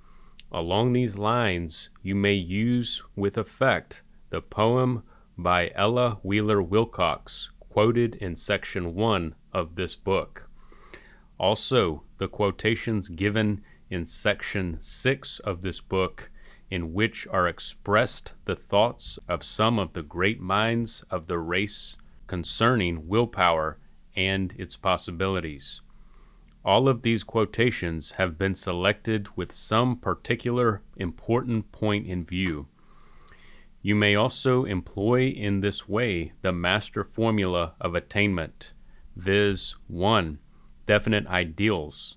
Along these lines, you may use with effect the poem by Ella Wheeler Wilcox, quoted in section 1 of this book. Also, the quotations given in section 6 of this book, in which are expressed the thoughts of some of the great minds of the race concerning willpower and its possibilities. All of these quotations have been selected with some particular important point in view. You may also employ in this way the master formula of attainment, viz. 1. Definite ideals,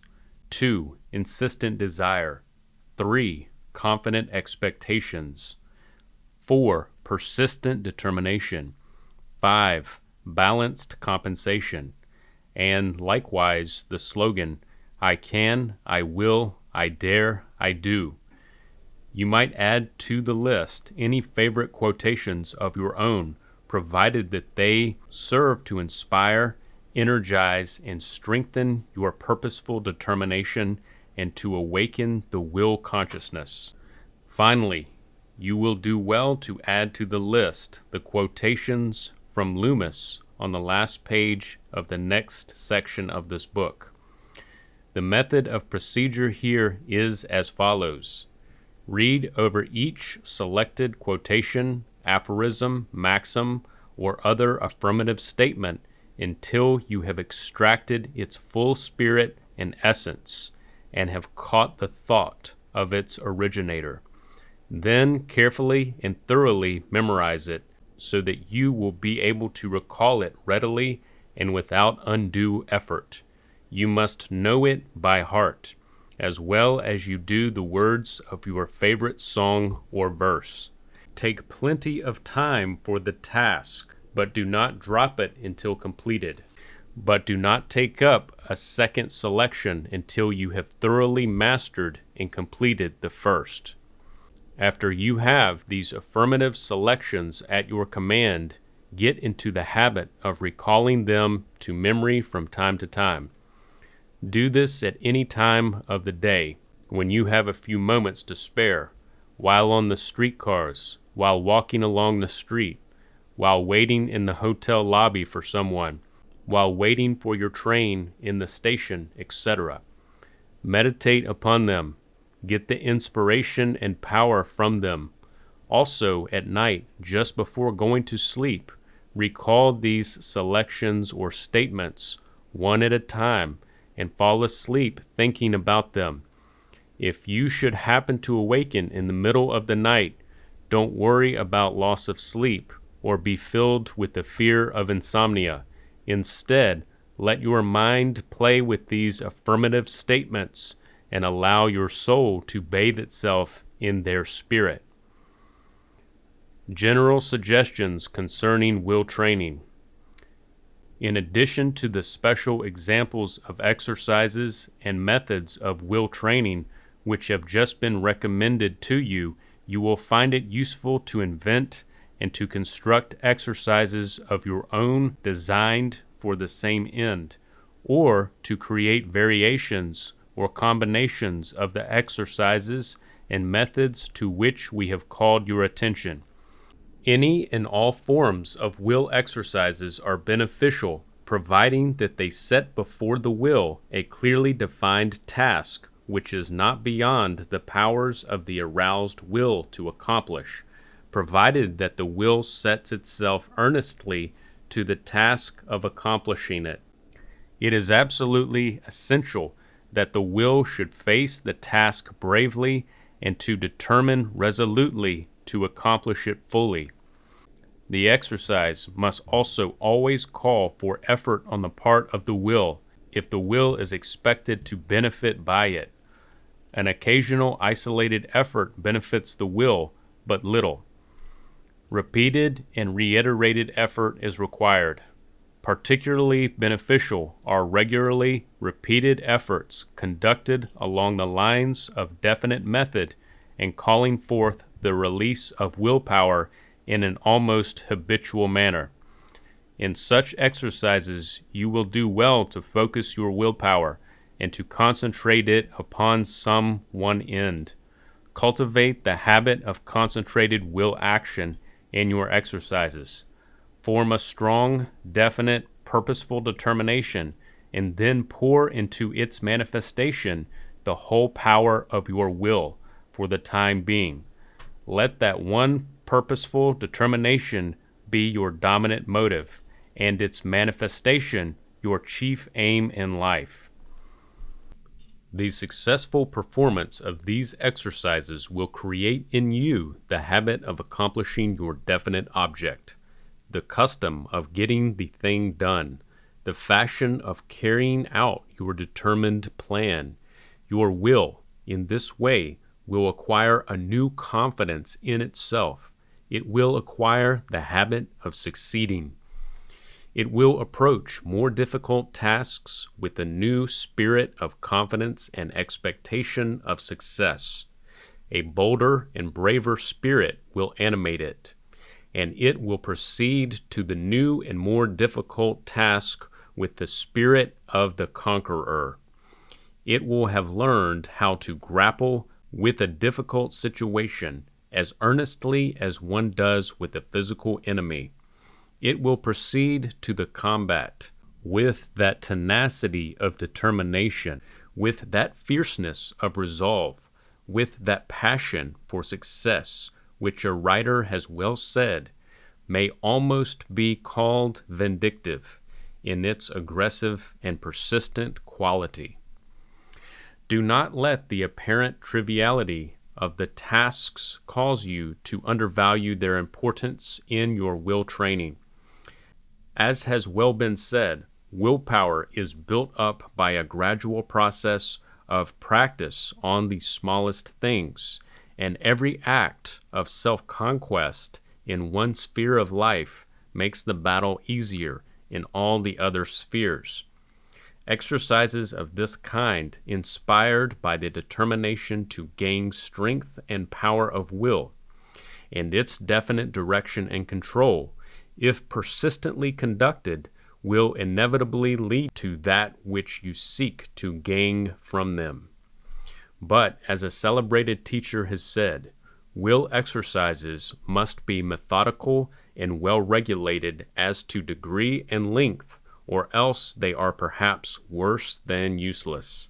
2. Insistent desire, 3. Confident expectations, 4. Persistent determination, 5. Balanced compensation, and likewise the slogan, I can, I will, I dare, I do. You might add to the list any favorite quotations of your own, provided that they serve to inspire, energize, and strengthen your purposeful determination and to awaken the will consciousness. Finally, you will do well to add to the list the quotations from Loomis on the last page of the next section of this book. The method of procedure here is as follows. Read over each selected quotation, aphorism, maxim, or other affirmative statement until you have extracted its full spirit and essence and have caught the thought of its originator. Then carefully and thoroughly memorize it so that you will be able to recall it readily and without undue effort. You must know it by heart, as well as you do the words of your favorite song or verse. Take plenty of time for the task, but do not drop it until completed. But do not take up a second selection until you have thoroughly mastered and completed the first. After you have these affirmative selections at your command, get into the habit of recalling them to memory from time to time. Do this at any time of the day, when you have a few moments to spare, while on the streetcars, while walking along the street, while waiting in the hotel lobby for someone, while waiting for your train in the station, etc. Meditate upon them. Get the inspiration and power from them. Also, at night, just before going to sleep, recall these selections or statements one at a time and fall asleep thinking about them. If you should happen to awaken in the middle of the night, don't worry about loss of sleep or be filled with the fear of insomnia. Instead, let your mind play with these affirmative statements and allow your soul to bathe itself in their spirit. General suggestions concerning will training. In addition to the special examples of exercises and methods of will training which have just been recommended to you, you will find it useful to invent and to construct exercises of your own designed for the same end, or to create variations or combinations of the exercises and methods to which we have called your attention. Any and all forms of will exercises are beneficial, providing that they set before the will a clearly defined task which is not beyond the powers of the aroused will to accomplish, provided that the will sets itself earnestly to the task of accomplishing it. It is absolutely essential that the will should face the task bravely and to determine resolutely to accomplish it fully. The exercise must also always call for effort on the part of the will, if the will is expected to benefit by it. An occasional isolated effort benefits the will but little. Repeated and reiterated effort is required. Particularly beneficial are regularly repeated efforts conducted along the lines of definite method and calling forth the release of willpower in an almost habitual manner. In such exercises, you will do well to focus your willpower and to concentrate it upon some one end. Cultivate the habit of concentrated will action in your exercises. Form a strong, definite, purposeful determination, and then pour into its manifestation the whole power of your will for the time being. Let that one purposeful determination be your dominant motive, and its manifestation your chief aim in life. The successful performance of these exercises will create in you the habit of accomplishing your definite object, the custom of getting the thing done, the fashion of carrying out your determined plan. Your will, in this way, will acquire a new confidence in itself. It will acquire the habit of succeeding. It will approach more difficult tasks with a new spirit of confidence and expectation of success. A bolder and braver spirit will animate it, and it will proceed to the new and more difficult task with the spirit of the conqueror. It will have learned how to grapple with a difficult situation as earnestly as one does with a physical enemy. It will proceed to the combat with that tenacity of determination, with that fierceness of resolve, with that passion for success, which a writer has well said may almost be called vindictive in its aggressive and persistent quality. Do not let the apparent triviality of the tasks cause you to undervalue their importance in your will training. As has well been said, willpower is built up by a gradual process of practice on the smallest things, and every act of self-conquest in one sphere of life makes the battle easier in all the other spheres. Exercises of this kind, inspired by the determination to gain strength and power of will, and its definite direction and control, if persistently conducted, will inevitably lead to that which you seek to gain from them. But, as a celebrated teacher has said, will exercises must be methodical and well regulated as to degree and length, or else they are perhaps worse than useless.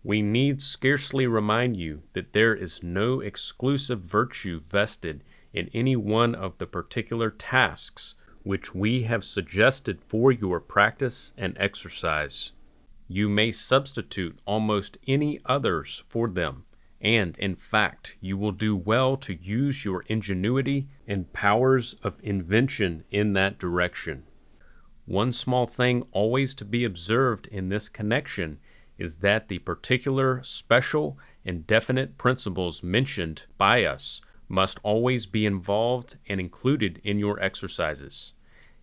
We need scarcely remind you that there is no exclusive virtue vested in any one of the particular tasks which we have suggested for your practice and exercise. You may substitute almost any others for them, and in fact, you will do well to use your ingenuity and powers of invention in that direction. One small thing always to be observed in this connection is that the particular, special, and definite principles mentioned by us must always be involved and included in your exercises.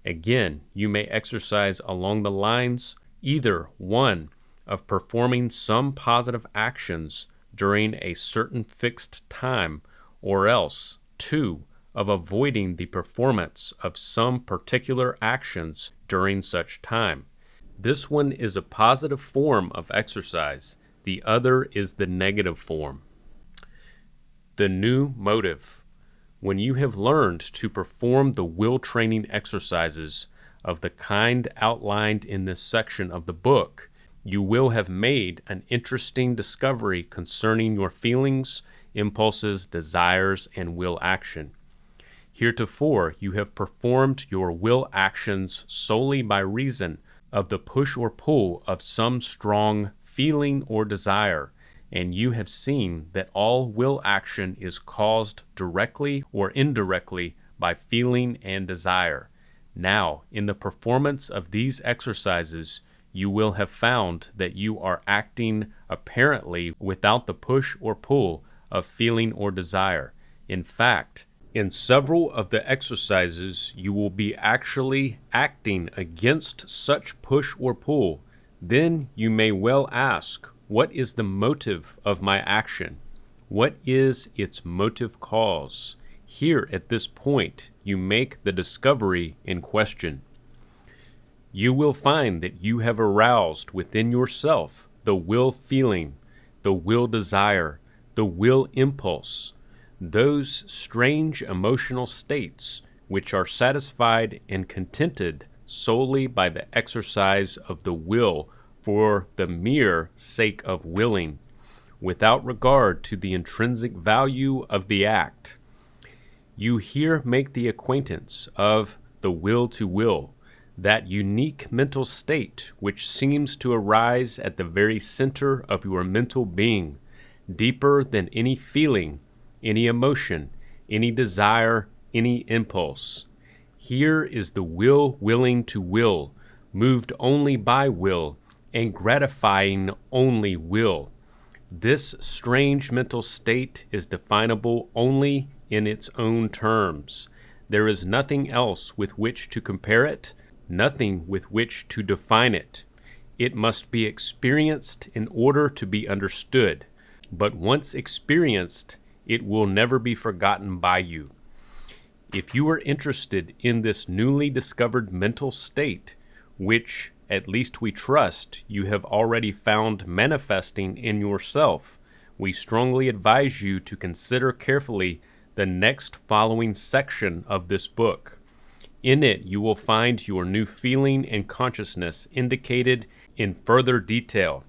Again, you may exercise along the lines either 1. Of performing some positive actions during a certain fixed time, or else 2. Of avoiding the performance of some particular actions during such time. This one is a positive form of exercise. The other is the negative form. The new motive. When you have learned to perform the will training exercises of the kind outlined in this section of the book, you will have made an interesting discovery concerning your feelings, impulses, desires, and will action. Heretofore, you have performed your will actions solely by reason of the push or pull of some strong feeling or desire, and you have seen that all will action is caused directly or indirectly by feeling and desire. Now, in the performance of these exercises, you will have found that you are acting apparently without the push or pull of feeling or desire. In fact, in several of the exercises, you will be actually acting against such push or pull. Then you may well ask, what is the motive of my action? What is its motive cause? Here at this point, you make the discovery in question. You will find that you have aroused within yourself the will feeling, the will desire, the will impulse, those strange emotional states which are satisfied and contented solely by the exercise of the will for the mere sake of willing, without regard to the intrinsic value of the act. You here make the acquaintance of the will to will, that unique mental state which seems to arise at the very center of your mental being, deeper than any feeling, any emotion, any desire, any impulse. Here is the will willing to will, moved only by will, and gratifying only will. This strange mental state is definable only in its own terms. There is nothing else with which to compare it, nothing with which to define it. It must be experienced in order to be understood, but once experienced, it will never be forgotten by you. If you are interested in this newly discovered mental state, which, at least we trust, you have already found manifesting in yourself, we strongly advise you to consider carefully the next following section of this book. In it, you will find your new feeling and consciousness indicated in further detail.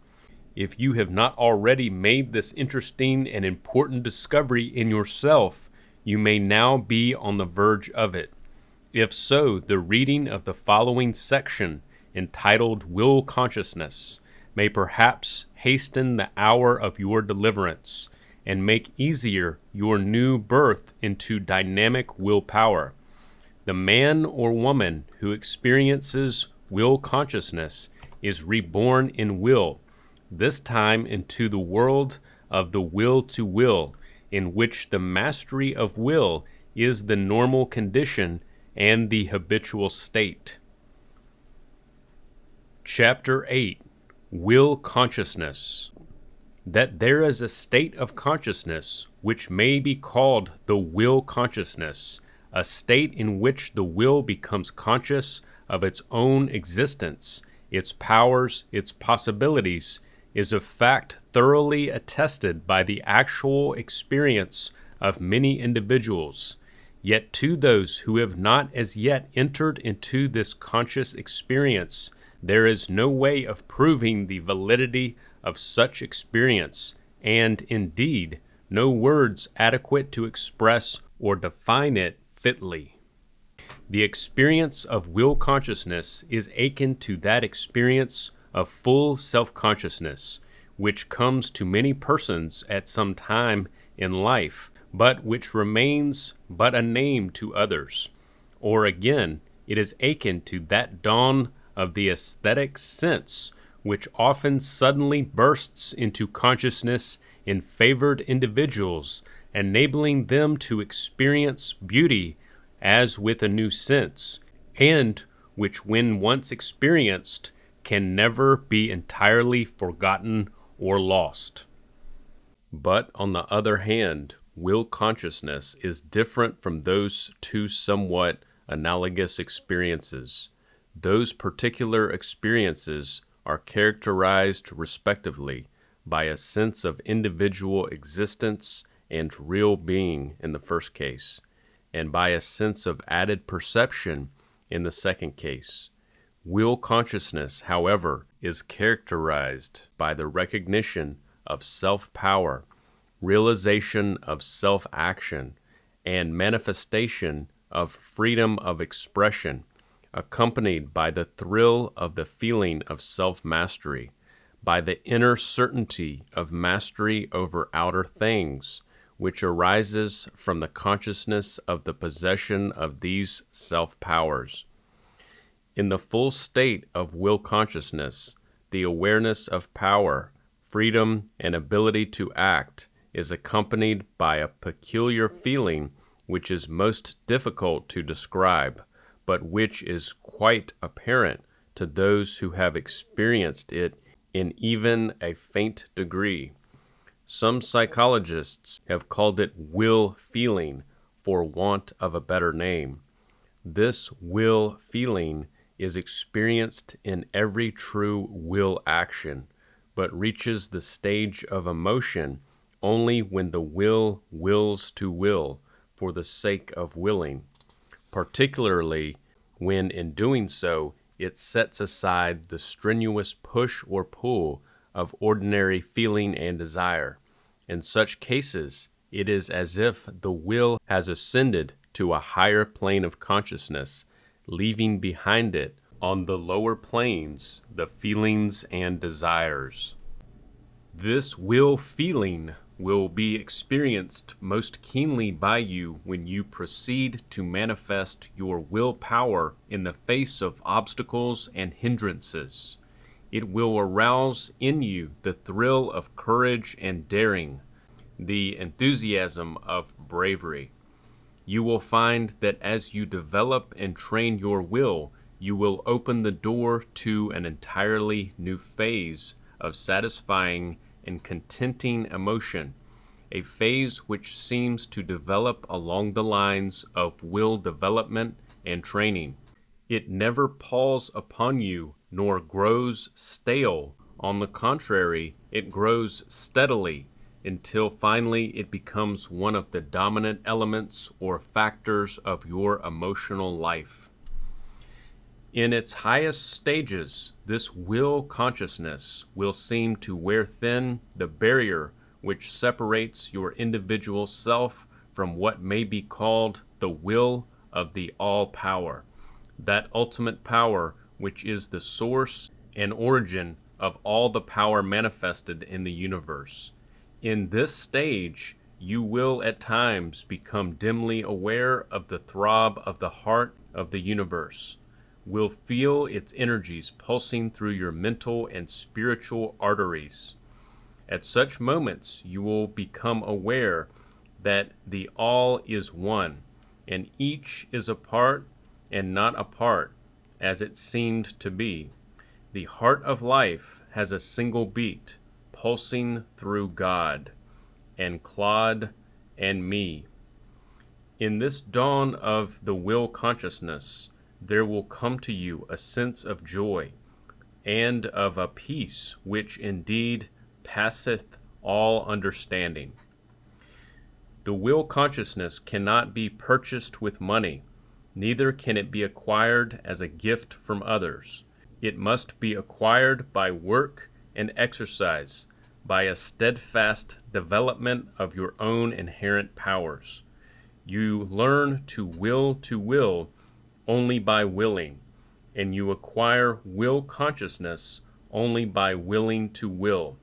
If you have not already made this interesting and important discovery in yourself, you may now be on the verge of it. If so, the reading of the following section, entitled Will Consciousness, may perhaps hasten the hour of your deliverance and make easier your new birth into dynamic willpower. The man or woman who experiences will consciousness is reborn in will, this time into the world of the will to will, in which the mastery of will is the normal condition and the habitual state. Chapter 8. Will Consciousness. That there is a state of consciousness which may be called the will consciousness, a state in which the will becomes conscious of its own existence, its powers, its possibilities, is a fact thoroughly attested by the actual experience of many individuals. Yet to those who have not as yet entered into this conscious experience, there is no way of proving the validity of such experience, and, indeed, no words adequate to express or define it fitly. The experience of will consciousness is akin to that experience of full self-consciousness, which comes to many persons at some time in life, but which remains but a name to others. Or again, it is akin to that dawn of the aesthetic sense, which often suddenly bursts into consciousness in favored individuals, enabling them to experience beauty as with a new sense, and which, when once experienced, can never be entirely forgotten or lost. But on the other hand, will consciousness is different from those two somewhat analogous experiences. Those particular experiences are characterized respectively by a sense of individual existence and real being in the first case, and by a sense of added perception in the second case. Will consciousness, however, is characterized by the recognition of self-power, realization of self-action, and manifestation of freedom of expression, accompanied by the thrill of the feeling of self-mastery, by the inner certainty of mastery over outer things, which arises from the consciousness of the possession of these self-powers. In the full state of will consciousness, the awareness of power, freedom, and ability to act is accompanied by a peculiar feeling which is most difficult to describe, but which is quite apparent to those who have experienced it in even a faint degree. Some psychologists have called it will feeling for want of a better name. This will feeling is experienced in every true will action, but reaches the stage of emotion only when the will wills to will for the sake of willing, particularly when in doing so it sets aside the strenuous push or pull of ordinary feeling and desire. In such cases, it is as if the will has ascended to a higher plane of consciousness, leaving behind it on the lower planes the feelings and desires. This will feeling will be experienced most keenly by you when you proceed to manifest your willpower in the face of obstacles and hindrances. It will arouse in you the thrill of courage and daring, the enthusiasm of bravery. You will find that as you develop and train your will, you will open the door to an entirely new phase of satisfying and contenting emotion, a phase which seems to develop along the lines of will development and training. It never palls upon you nor grows stale. On the contrary, it grows steadily until finally it becomes one of the dominant elements or factors of your emotional life. In its highest stages, this will consciousness will seem to wear thin the barrier which separates your individual self from what may be called the will of the all-power, that ultimate power which is the source and origin of all the power manifested in the universe. In this stage, you will at times become dimly aware of the throb of the heart of the universe, will feel its energies pulsing through your mental and spiritual arteries. At such moments, you will become aware that the all is one, and each is a part and not a part, as it seemed to be. The heart of life has a single beat, pulsing through God, and Claude, and me. In this dawn of the will consciousness, there will come to you a sense of joy, and of a peace which indeed passeth all understanding. The will consciousness cannot be purchased with money, neither can it be acquired as a gift from others. It must be acquired by work and exercise, by a steadfast development of your own inherent powers. You learn to will only by willing, and you acquire will consciousness only by willing to will.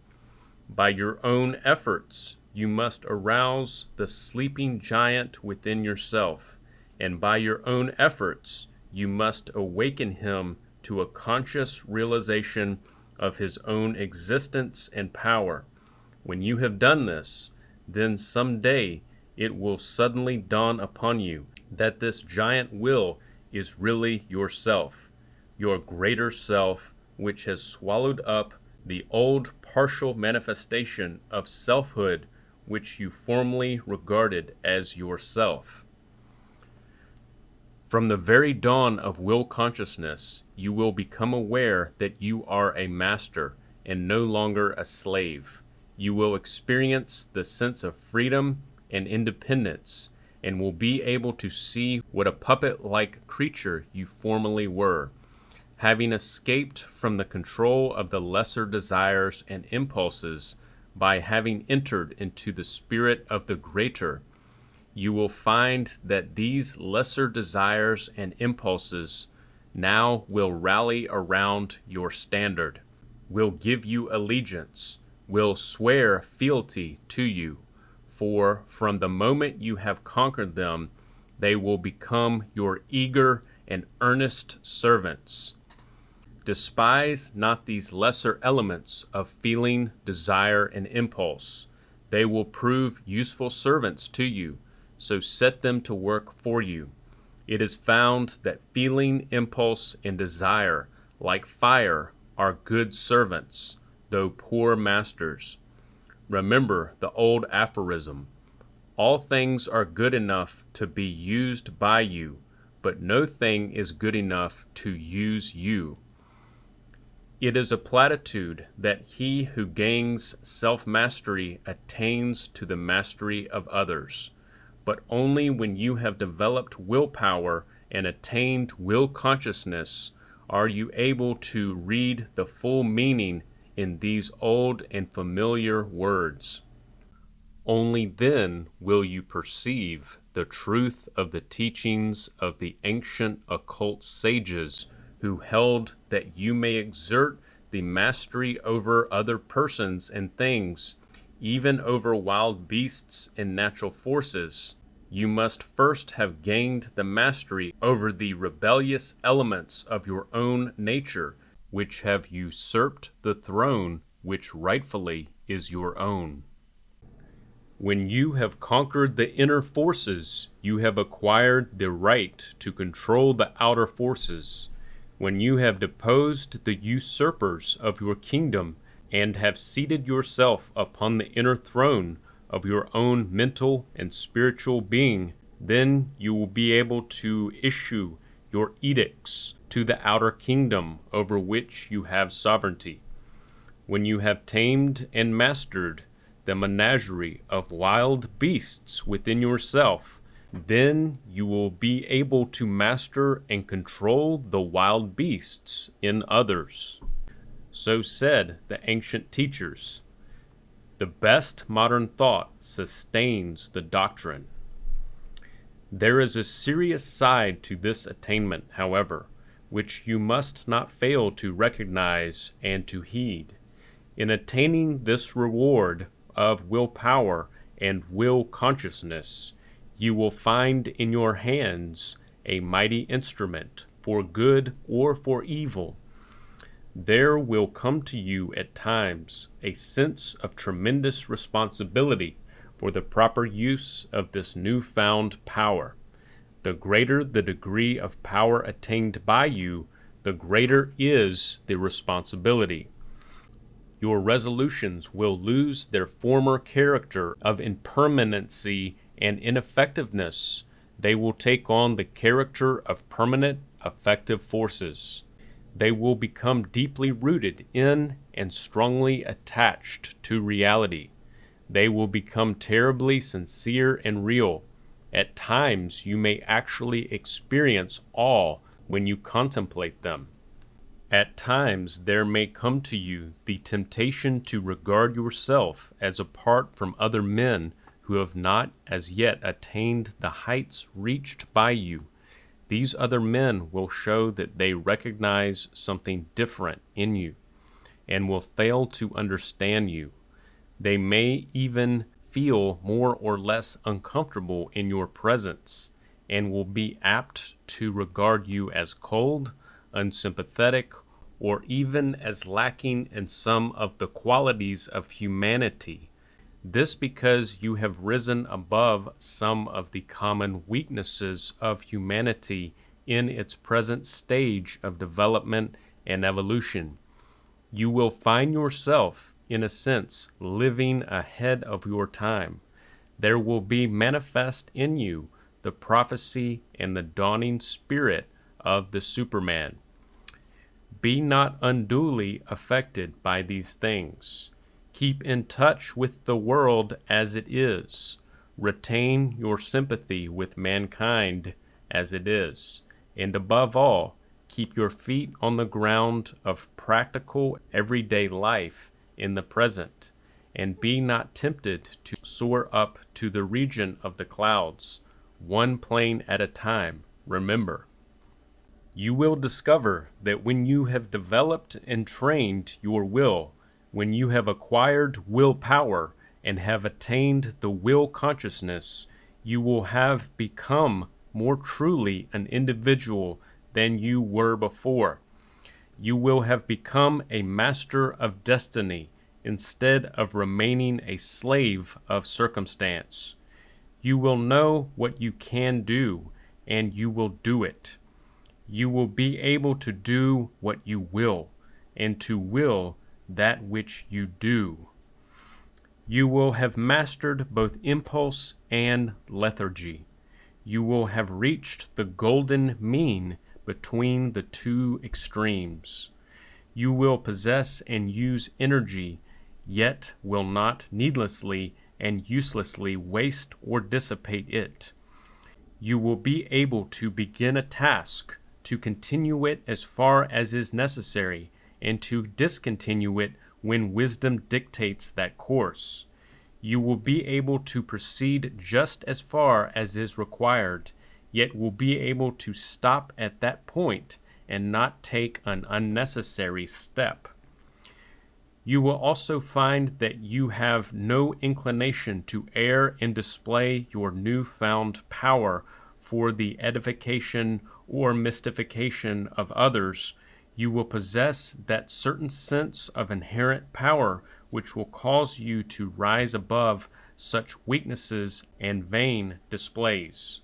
By your own efforts, you must arouse the sleeping giant within yourself, and by your own efforts, you must awaken him to a conscious realization of his own existence and power. When you have done this, then someday it will suddenly dawn upon you that this giant will is really yourself, your greater self, which has swallowed up the old partial manifestation of selfhood which you formerly regarded as yourself. From the very dawn of will consciousness, you will become aware that you are a master and no longer a slave. You will experience the sense of freedom and independence and will be able to see what a puppet-like creature you formerly were. Having escaped from the control of the lesser desires and impulses by having entered into the spirit of the greater, you will find that these lesser desires and impulses now will rally around your standard, will give you allegiance, will swear fealty to you, for from the moment you have conquered them, they will become your eager and earnest servants. Despise not these lesser elements of feeling, desire, and impulse. They will prove useful servants to you, so set them to work for you. It is found that feeling, impulse, and desire, like fire, are good servants, though poor masters. Remember the old aphorism, all things are good enough to be used by you, but no thing is good enough to use you. It is a platitude that he who gains self-mastery attains to the mastery of others, but only when you have developed willpower and attained will consciousness are you able to read the full meaning in these old and familiar words. Only then will you perceive the truth of the teachings of the ancient occult sages who held that you may exert the mastery over other persons and things, even over wild beasts and natural forces. You must first have gained the mastery over the rebellious elements of your own nature, which have usurped the throne which rightfully is your own. When you have conquered the inner forces, you have acquired the right to control the outer forces. When you have deposed the usurpers of your kingdom and have seated yourself upon the inner throne of your own mental and spiritual being, then you will be able to issue your edicts to the outer kingdom over which you have sovereignty. When you have tamed and mastered the menagerie of wild beasts within yourself, then you will be able to master and control the wild beasts in others. So said the ancient teachers. The best modern thought sustains the doctrine. There is a serious side to this attainment, however, which you must not fail to recognize and to heed. In attaining this reward of willpower and will consciousness, you will find in your hands a mighty instrument for good or for evil. There will come to you at times a sense of tremendous responsibility for the proper use of this newfound power. The greater the degree of power attained by you, the greater is the responsibility. Your resolutions will lose their former character of impermanency and ineffectiveness. They will take on the character of permanent, effective forces. They will become deeply rooted in and strongly attached to reality. They will become terribly sincere and real. At times you may actually experience awe when you contemplate them. At times there may come to you the temptation to regard yourself as apart from other men who have not as yet attained the heights reached by you. These other men will show that they recognize something different in you. and will fail to understand you. They may even feel more or less uncomfortable in your presence, and will be apt to regard you as cold, unsympathetic, or even as lacking in some of the qualities of humanity. This because you have risen above some of the common weaknesses of humanity in its present stage of development and evolution. You will find yourself, in a sense, living ahead of your time. There will be manifest in you the prophecy and the dawning spirit of the Superman. Be not unduly affected by these things. Keep in touch with the world as it is. Retain your sympathy with mankind as it is. And above all, keep your feet on the ground of practical everyday life in the present, and be not tempted to soar up to the region of the clouds, one plane at a time. Remember, you will discover that when you have developed and trained your will, when you have acquired will power and have attained the will consciousness, you will have become more truly an individual than you were before. You will have become a master of destiny instead of remaining a slave of circumstance. You will know what you can do, and you will do it. You will be able to do what you will, and to will that which you do. You will have mastered both impulse and lethargy. You will have reached the golden mean between the two extremes. You will possess and use energy, yet will not needlessly and uselessly waste or dissipate it. You will be able to begin a task, to continue it as far as is necessary, and to discontinue it when wisdom dictates that course. You will be able to proceed just as far as is required, yet will be able to stop at that point and not take an unnecessary step. You will also find that you have no inclination to err and display your new-found power for the edification or mystification of others. You will possess that certain sense of inherent power which will cause you to rise above such weaknesses and vain displays.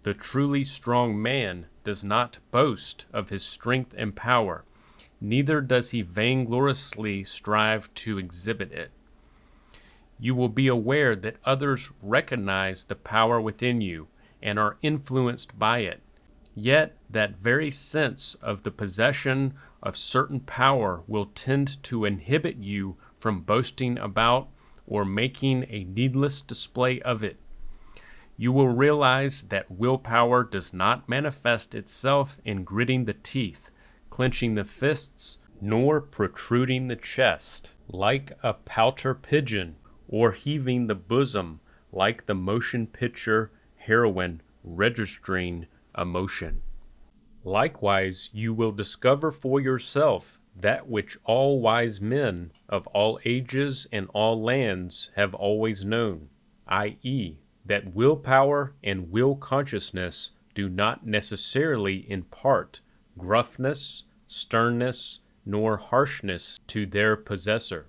The truly strong man does not boast of his strength and power, neither does he vaingloriously strive to exhibit it. You will be aware that others recognize the power within you and are influenced by it. Yet that very sense of the possession of certain power will tend to inhibit you from boasting about or making a needless display of it. You will realize that willpower does not manifest itself in gritting the teeth, clenching the fists, nor protruding the chest like a pouter pigeon, or heaving the bosom like the motion picture heroine registering emotion. Likewise, you will discover for yourself that which all wise men of all ages and all lands have always known, i.e., that willpower and will consciousness do not necessarily impart gruffness, sternness, nor harshness to their possessor.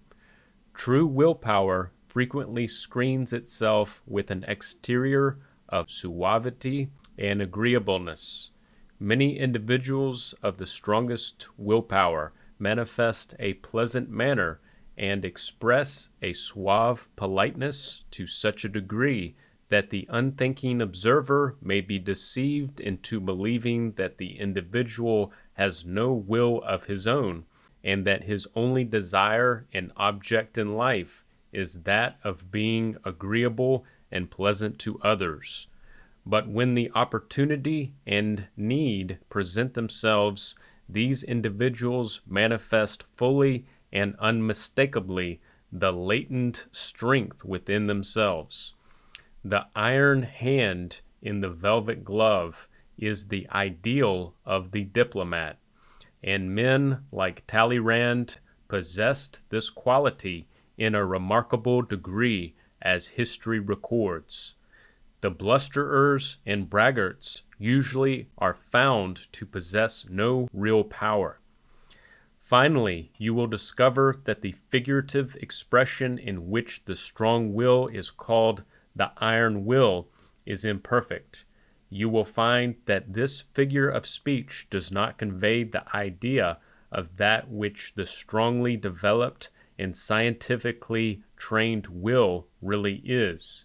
True willpower frequently screens itself with an exterior of suavity and agreeableness. Many individuals of the strongest willpower manifest a pleasant manner and express a suave politeness to such a degree that the unthinking observer may be deceived into believing that the individual has no will of his own, and that his only desire and object in life is that of being agreeable and pleasant to others. But when the opportunity and need present themselves, these individuals manifest fully and unmistakably the latent strength within themselves. The iron hand in the velvet glove is the ideal of the diplomat, and men like Talleyrand possessed this quality in a remarkable degree, as history records. The blusterers and braggarts usually are found to possess no real power. Finally, you will discover that the figurative expression in which the strong will is called the iron will is imperfect. You will find that this figure of speech does not convey the idea of that which the strongly developed and scientifically trained will really is.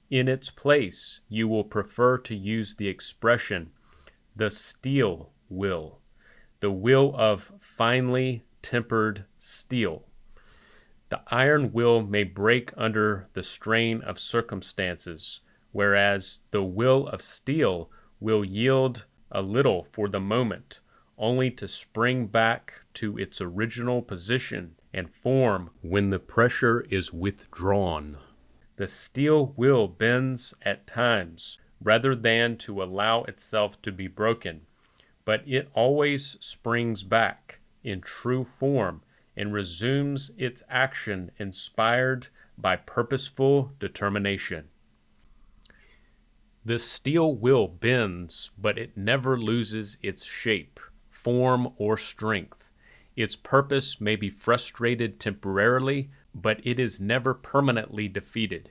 In its place, you will prefer to use the expression, the steel will, the will of finely tempered steel. The iron will may break under the strain of circumstances, whereas the will of steel will yield a little for the moment, only to spring back to its original position and form when the pressure is withdrawn. The steel will bends at times, rather than to allow itself to be broken, but it always springs back in true form and resumes its action inspired by purposeful determination. The steel will bends, but it never loses its shape, form, or strength. Its purpose may be frustrated temporarily, but it is never permanently defeated.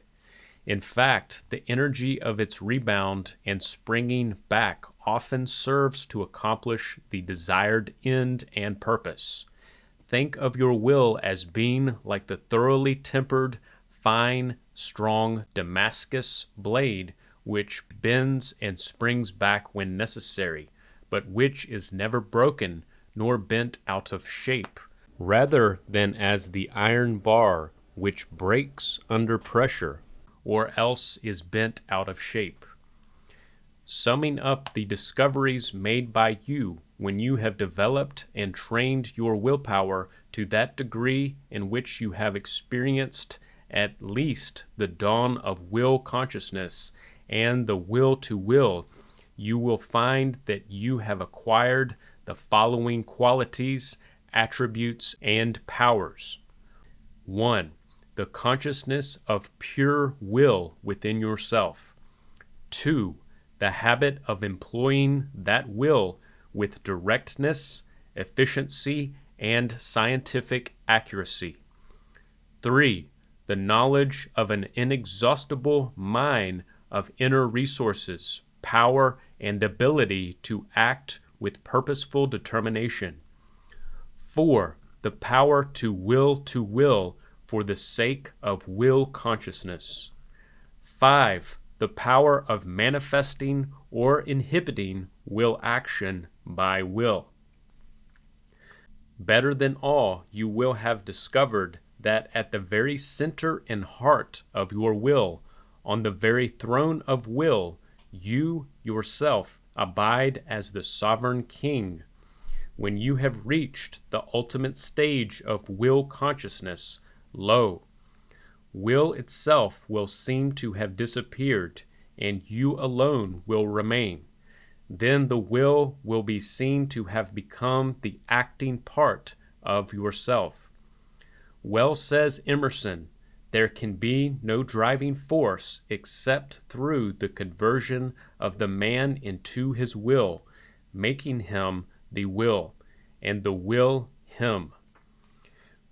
In fact, the energy of its rebound and springing back often serves to accomplish the desired end and purpose. Think of your will as being like the thoroughly tempered, fine, strong Damascus blade which bends and springs back when necessary, but which is never broken nor bent out of shape, rather than as the iron bar which breaks under pressure, or else is bent out of shape. Summing up the discoveries made by you when you have developed and trained your willpower to that degree in which you have experienced at least the dawn of will consciousness and the will to will, you will find that you have acquired the following qualities, attributes, and powers. 1. The consciousness of pure will within yourself. 2. The habit of employing that will with directness, efficiency, and scientific accuracy. 3. The knowledge of an inexhaustible mine of inner resources, power, and ability to act with purposeful determination. 4. The power to will for the sake of will consciousness. 5. The power of manifesting or inhibiting will action by will. Better than all, you will have discovered that at the very center and heart of your will, on the very throne of will, you yourself abide as the sovereign king. When you have reached the ultimate stage of will consciousness, lo, will itself will seem to have disappeared, and you alone will remain. Then the will be seen to have become the acting part of yourself. Well says Emerson, there can be no driving force except through the conversion of the man into his will, making him the will, and the will him.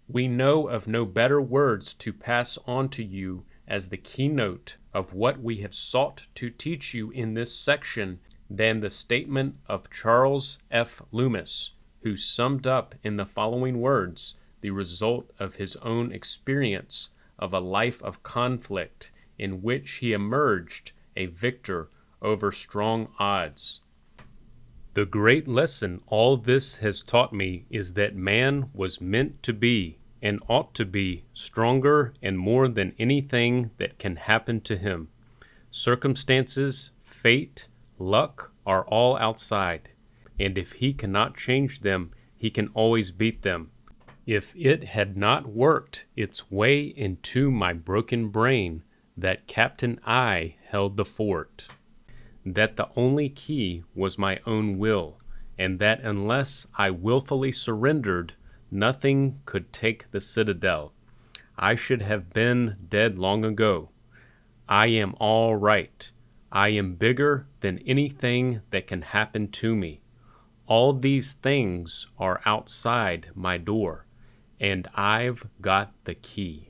We know of no better words to pass on to you as the keynote of what we have sought to teach you in this section than the statement of Charles F. Loomis, who summed up in the following words the result of his own experience of a life of conflict in which he emerged a victor over strong odds. The great lesson all this has taught me is that man was meant to be, and ought to be, stronger and more than anything that can happen to him. Circumstances, fate, luck are all outside, and if he cannot change them, he can always beat them. If it had not worked its way into my broken brain that Captain I held the fort, that the only key was my own will, and that unless I willfully surrendered, nothing could take the citadel. I should have been dead long ago. I am all right. I am bigger than anything that can happen to me. All these things are outside my door, and I've got the key.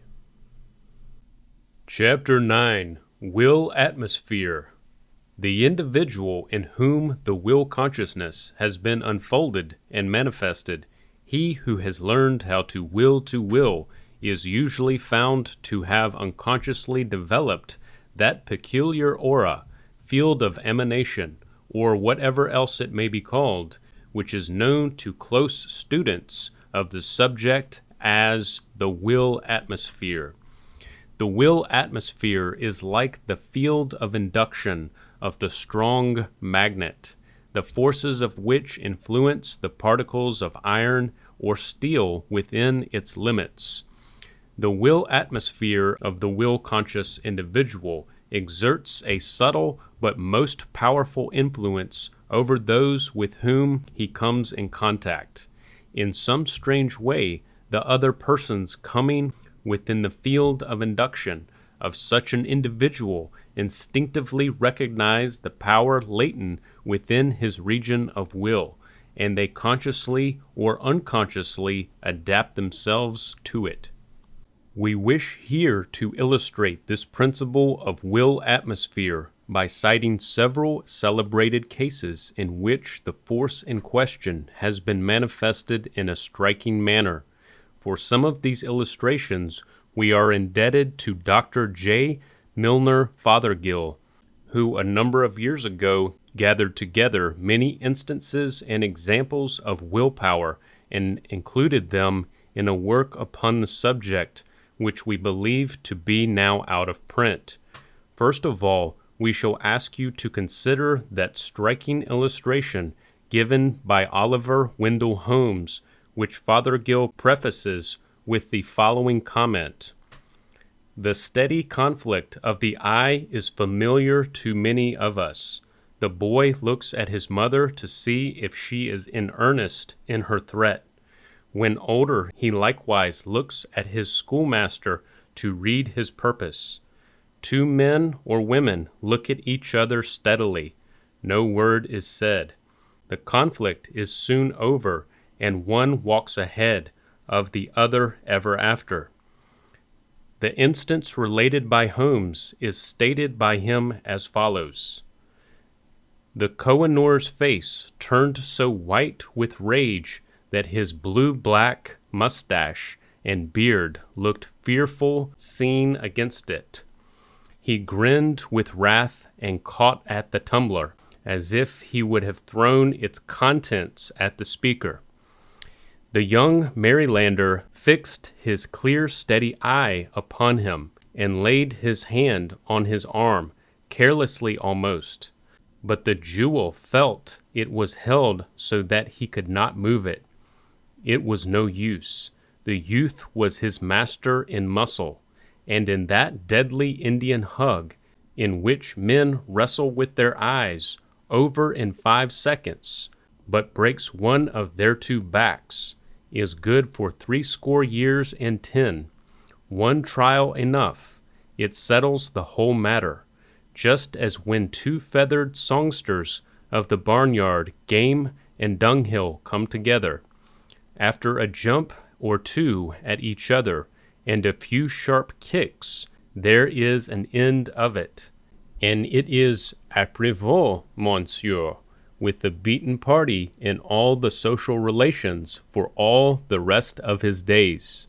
Chapter 9. Will Atmosphere. The individual in whom the will consciousness has been unfolded and manifested, he who has learned how to will, is usually found to have unconsciously developed that peculiar aura, field of emanation, or whatever else it may be called, which is known to close students of the subject as the will atmosphere. The will atmosphere is like the field of induction of the strong magnet, the forces of which influence the particles of iron or steel within its limits. The will atmosphere of the will-conscious individual exerts a subtle but most powerful influence over those with whom he comes in contact. In some strange way, the other persons coming within the field of induction of such an individual instinctively recognize the power latent within his region of will, and they consciously or unconsciously adapt themselves to it. We wish here to illustrate this principle of will atmosphere by citing several celebrated cases in which the force in question has been manifested in a striking manner. For some of these illustrations, we are indebted to Dr. J. Milner Fothergill, who a number of years ago gathered together many instances and examples of willpower and included them in a work upon the subject, which we believe to be now out of print. First of all, we shall ask you to consider that striking illustration given by Oliver Wendell Holmes, which Fothergill prefaces with the following comment: "The steady conflict of the eye is familiar to many of us. The boy looks at his mother to see if she is in earnest in her threat. When older, he likewise looks at his schoolmaster to read his purpose. Two men or women look at each other steadily. No word is said. The conflict is soon over, and one walks ahead of the other ever after." The instance related by Holmes is stated by him as follows: "The Kohinoor's face turned so white with rage that his blue-black mustache and beard looked fearful seen against it. He grinned with wrath and caught at the tumbler, as if he would have thrown its contents at the speaker. The young Marylander fixed his clear, steady eye upon him, and laid his hand on his arm, carelessly almost. But the jewel felt it was held so that he could not move it. It was no use. The youth was his master in muscle, and in that deadly Indian hug, in which men wrestle with their eyes over in 5 seconds, but breaks one of their two backs, is good for 80 years and 10. One trial enough, it settles the whole matter, just as when two feathered songsters of the barnyard, game and dunghill come together. After a jump or two at each other, and a few sharp kicks, there is an end of it, and it is après vous, monsieur, with the beaten party in all the social relations for all the rest of his days."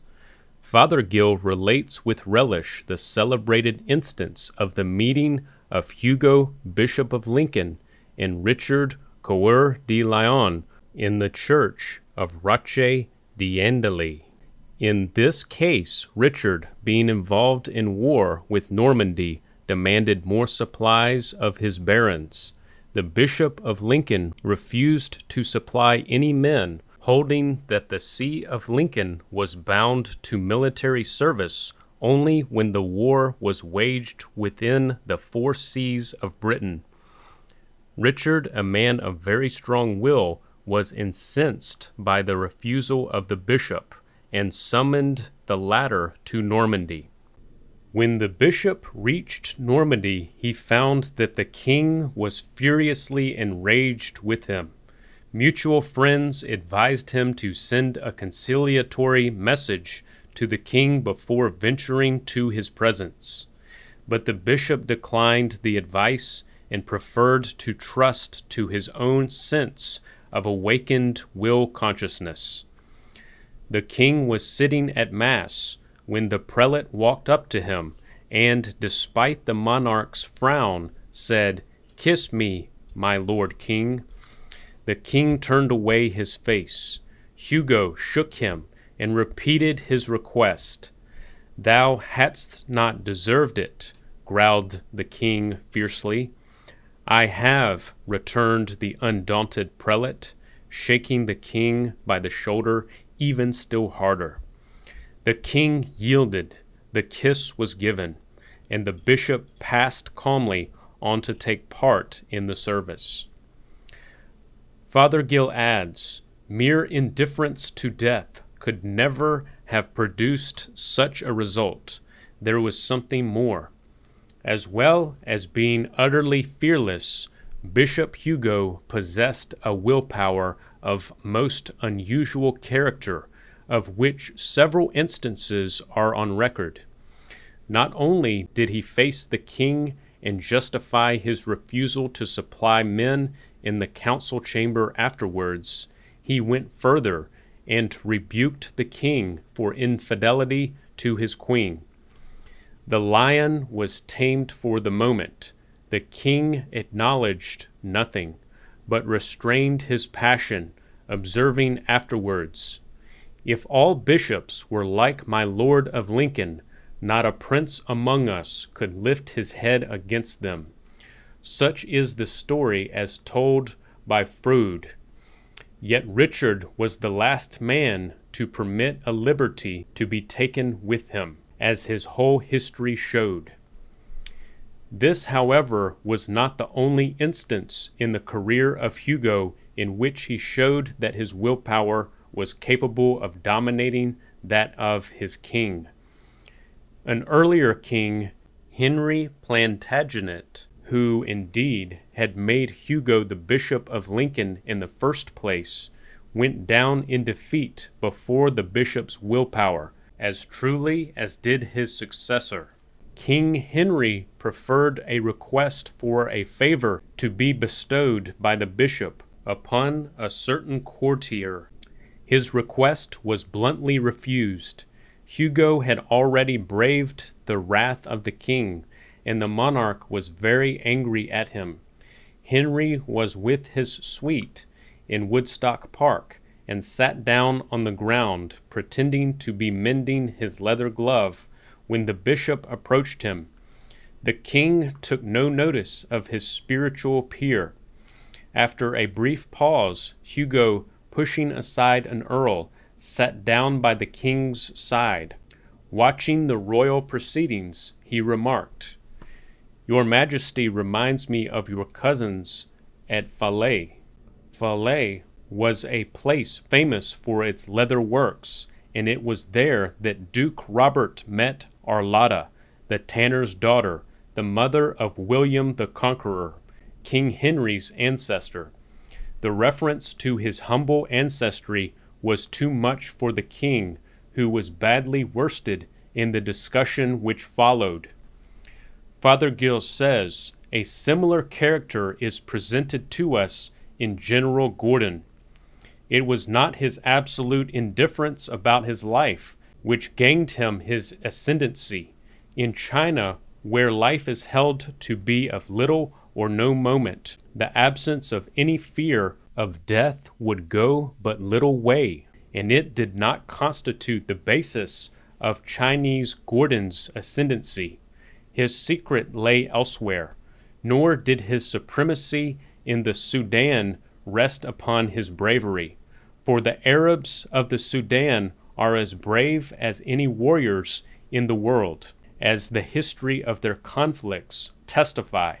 Fothergill relates with relish the celebrated instance of the meeting of Hugo, Bishop of Lincoln, and Richard Coeur de Lion in the church of Roche d'Andely. In this case, Richard, being involved in war with Normandy, demanded more supplies of his barons. The Bishop of Lincoln refused to supply any men, holding that the See of Lincoln was bound to military service only when the war was waged within the 4 seas of Britain. Richard, a man of very strong will, was incensed by the refusal of the bishop and summoned the latter to Normandy. When the bishop reached Normandy, he found that the king was furiously enraged with him. Mutual friends advised him to send a conciliatory message to the king before venturing to his presence. But the bishop declined the advice and preferred to trust to his own sense of awakened will consciousness. The king was sitting at Mass when the prelate walked up to him and, despite the monarch's frown, said, "Kiss me, my lord king." The king turned away his face. Hugo shook him and repeated his request. "Thou hadst not deserved it," growled the king fiercely. "I have," returned the undaunted prelate, shaking the king by the shoulder even still harder. The king yielded, the kiss was given, and the bishop passed calmly on to take part in the service. Father Gill adds, mere indifference to death could never have produced such a result. There was something more. As well as being utterly fearless, Bishop Hugo possessed a willpower of most unusual character, of which several instances are on record. Not only did he face the king and justify his refusal to supply men in the council chamber afterwards, he went further and rebuked the king for infidelity to his queen. The lion was tamed for the moment. The king acknowledged nothing, but restrained his passion, observing afterwards, "If all bishops were like my Lord of Lincoln, not a prince among us could lift his head against them." Such is the story as told by Froude. Yet Richard was the last man to permit a liberty to be taken with him, as his whole history showed. This, however, was not the only instance in the career of Hugo in which he showed that his willpower was capable of dominating that of his king. An earlier king, Henry Plantagenet, who indeed had made Hugo the Bishop of Lincoln in the first place, went down in defeat before the bishop's willpower, as truly as did his successor. King Henry preferred a request for a favor to be bestowed by the bishop upon a certain courtier. His request was bluntly refused. Hugo had already braved the wrath of the king, and the monarch was very angry at him. Henry was with his suite in Woodstock Park, and sat down on the ground, pretending to be mending his leather glove, when the bishop approached him. The king took no notice of his spiritual peer. After a brief pause, Hugo, pushing aside an earl, sat down by the king's side. Watching the royal proceedings, he remarked, "Your Majesty reminds me of your cousins at Falaise." Falaise was a place famous for its leather works, and it was there that Duke Robert met Arlata, the tanner's daughter, the mother of William the Conqueror, King Henry's ancestor. The reference to his humble ancestry was too much for the king, who was badly worsted in the discussion which followed. Father Gill says, a similar character is presented to us in General Gordon. It was not his absolute indifference about his life which gained him his ascendancy. In China, where life is held to be of little or no moment, the absence of any fear of death would go but little way, and it did not constitute the basis of Chinese Gordon's ascendancy. His secret lay elsewhere, nor did his supremacy in the Sudan rest upon his bravery, for the Arabs of the Sudan are as brave as any warriors in the world, as the history of their conflicts testify.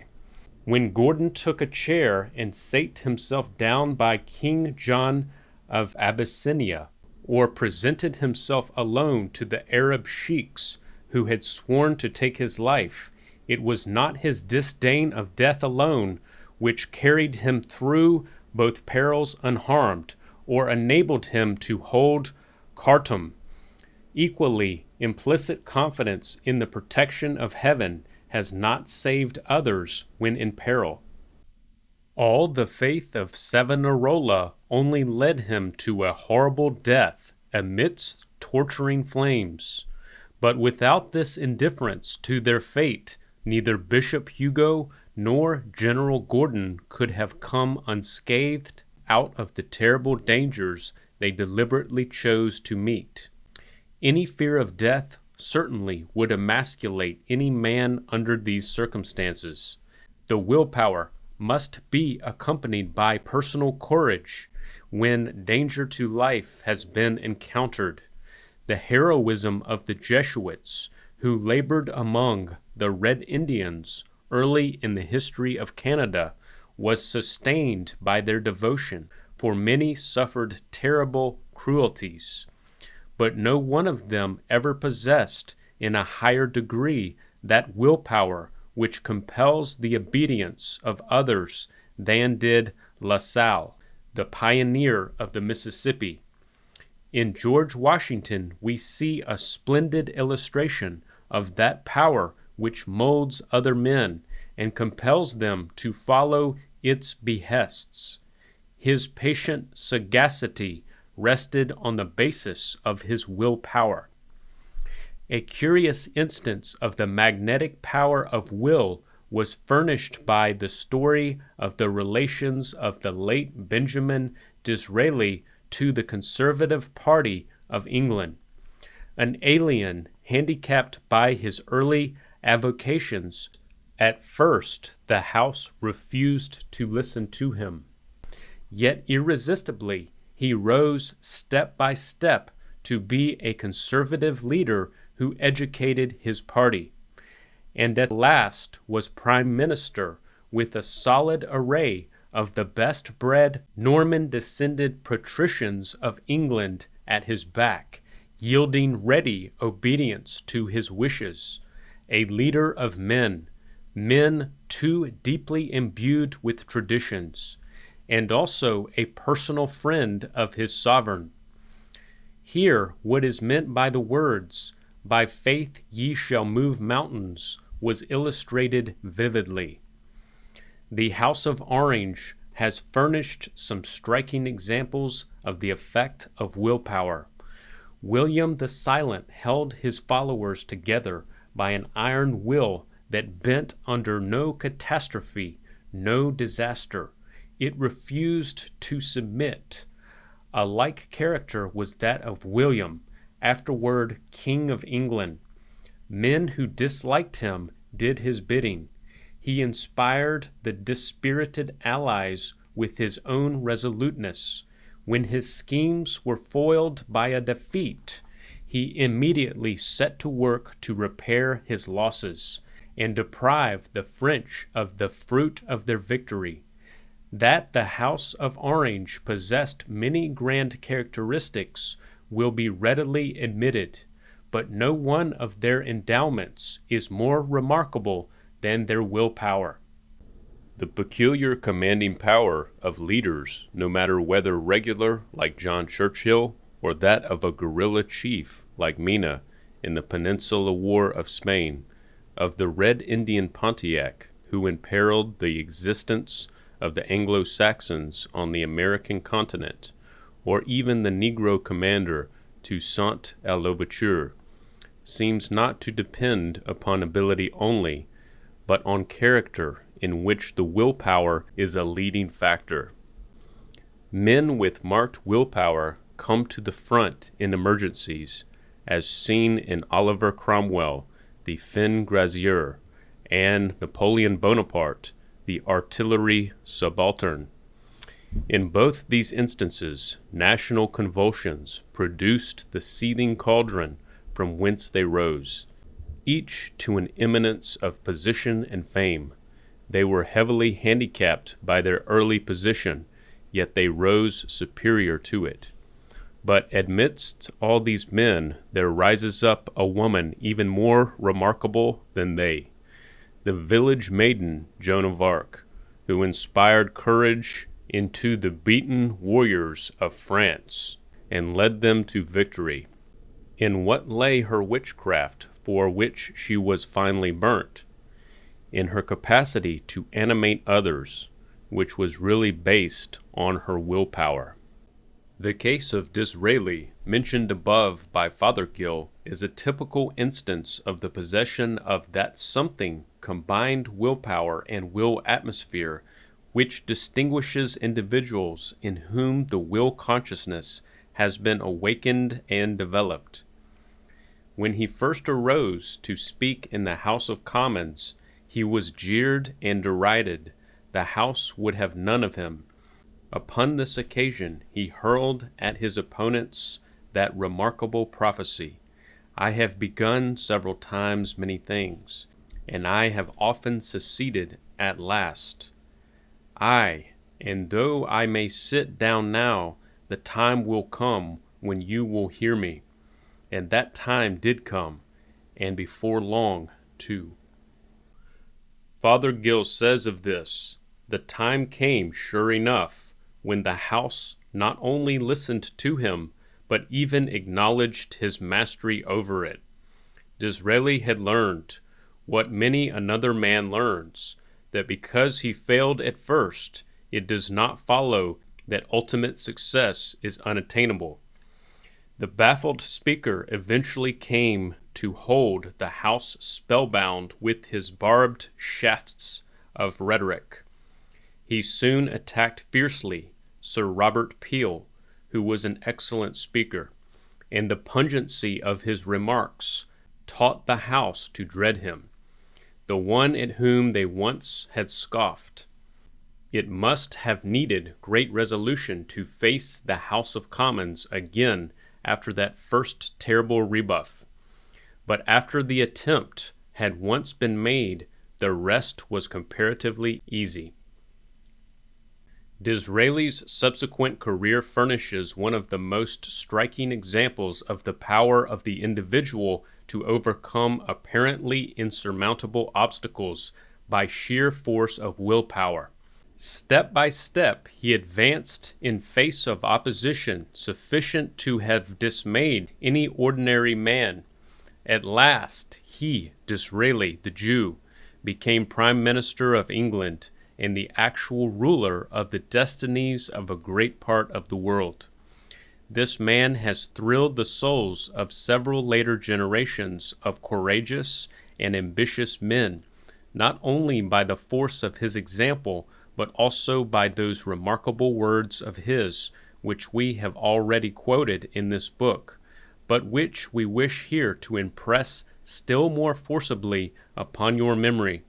When Gordon took a chair and sate himself down by King John of Abyssinia, or presented himself alone to the Arab sheiks who had sworn to take his life, it was not his disdain of death alone which carried him through both perils unharmed, or enabled him to hold Khartoum. Equally, implicit confidence in the protection of heaven has not saved others when in peril. All the faith of Savonarola only led him to a horrible death amidst torturing flames. But without this indifference to their fate, neither Bishop Hugo nor General Gordon could have come unscathed out of the terrible dangers they deliberately chose to meet. Any fear of death certainly would emasculate any man under these circumstances. The willpower must be accompanied by personal courage when danger to life has been encountered. The heroism of the Jesuits, who labored among the Red Indians early in the history of Canada, was sustained by their devotion, for many suffered terrible cruelties. But no one of them ever possessed in a higher degree that willpower which compels the obedience of others than did La Salle, the pioneer of the Mississippi. In George Washington we see a splendid illustration of that power which molds other men and compels them to follow its behests. His patient sagacity rested on the basis of his willpower. A curious instance of the magnetic power of will was furnished by the story of the relations of the late Benjamin Disraeli to the Conservative Party of England. An alien, handicapped by his early avocations, at first the House refused to listen to him. Yet irresistibly he rose step by step to be a conservative leader who educated his party, and at last was Prime Minister with a solid array of the best-bred Norman-descended patricians of England at his back, yielding ready obedience to his wishes, a leader of men, men too deeply imbued with traditions, and also a personal friend of his sovereign. Here what is meant by the words, "By faith ye shall move mountains," was illustrated vividly. The House of Orange has furnished some striking examples of the effect of willpower. William the Silent held his followers together by an iron will that bent under no catastrophe, no disaster. It refused to submit. A like character was that of William, afterward King of England. Men who disliked him did his bidding. He inspired the dispirited allies with his own resoluteness. When his schemes were foiled by a defeat, he immediately set to work to repair his losses and deprive the French of the fruit of their victory. That the House of Orange possessed many grand characteristics will be readily admitted, but no one of their endowments is more remarkable than their willpower. The peculiar commanding power of leaders, no matter whether regular like John Churchill or that of a guerrilla chief like Mina in the Peninsular War of Spain, of the Red Indian Pontiac who imperiled the existence of the Anglo-Saxons on the American continent, or even the Negro commander Toussaint L'Ouverture, seems not to depend upon ability only, but on character, in which the willpower is a leading factor. Men with marked willpower come to the front in emergencies, as seen in Oliver Cromwell, the fin grazier, and Napoleon Bonaparte, the artillery subaltern. In both these instances, national convulsions produced the seething cauldron from whence they rose, each to an eminence of position and fame. They were heavily handicapped by their early position, yet they rose superior to it. But amidst all these men there rises up a woman even more remarkable than they, the village maiden Joan of Arc, who inspired courage into the beaten warriors of France and led them to victory. In what lay her witchcraft for which she was finally burnt? In her capacity to animate others, which was really based on her willpower. The case of Disraeli, mentioned above by Fothergill, is a typical instance of the possession of that something combined willpower and will atmosphere which distinguishes individuals in whom the will consciousness has been awakened and developed. When he first arose to speak in the House of Commons, he was jeered and derided. The House would have none of him. Upon this occasion he hurled at his opponents that remarkable prophecy, "I have begun several times many things, and I have often succeeded at last. Aye, and though I may sit down now, the time will come when you will hear me." And that time did come, and before long, too. Fothergill says of this, "The time came, sure enough, when the House not only listened to him, but even acknowledged his mastery over it. Disraeli had learned, what many another man learns, that because he failed at first, it does not follow that ultimate success is unattainable." The baffled speaker eventually came to hold the House spellbound with his barbed shafts of rhetoric. He soon attacked fiercely Sir Robert Peel, who was an excellent speaker, and the pungency of his remarks taught the House to dread him, the one at whom they once had scoffed. It must have needed great resolution to face the House of Commons again after that first terrible rebuff. But after the attempt had once been made, the rest was comparatively easy. Disraeli's subsequent career furnishes one of the most striking examples of the power of the individual to overcome apparently insurmountable obstacles by sheer force of willpower. Step by step he advanced in face of opposition sufficient to have dismayed any ordinary man. At last he, Disraeli, the Jew, became Prime Minister of England and the actual ruler of the destinies of a great part of the world. This man has thrilled the souls of several later generations of courageous and ambitious men, not only by the force of his example, but also by those remarkable words of his, which we have already quoted in this book, but which we wish here to impress still more forcibly upon your memory.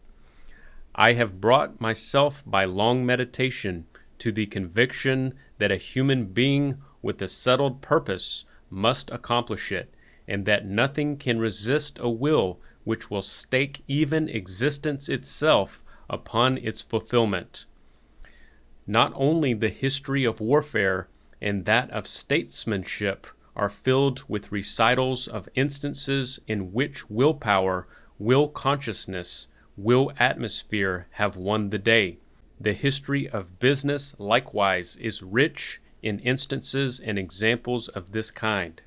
I have brought myself by long meditation to the conviction that a human being with a settled purpose must accomplish it, and that nothing can resist a will which will stake even existence itself upon its fulfillment. Not only the history of warfare and that of statesmanship are filled with recitals of instances in which willpower, will consciousness, will atmosphere have won the day. The history of business likewise is rich in instances and examples of this kind.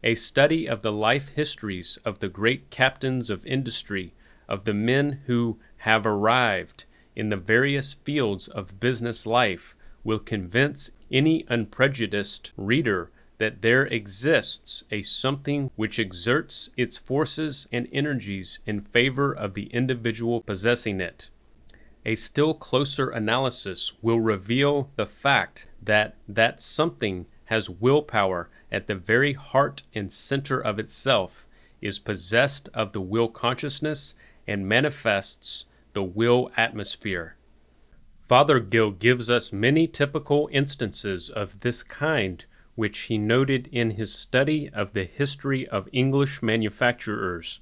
A study of the life histories of the great captains of industry, of the men who have arrived in the various fields of business life, will convince any unprejudiced reader that there exists a something which exerts its forces and energies in favor of the individual possessing it. A still closer analysis will reveal the fact that that something has willpower at the very heart and center of itself, is possessed of the will consciousness, and manifests the will atmosphere. Fothergill gives us many typical instances of this kind, which he noted in his study of the history of English manufacturers.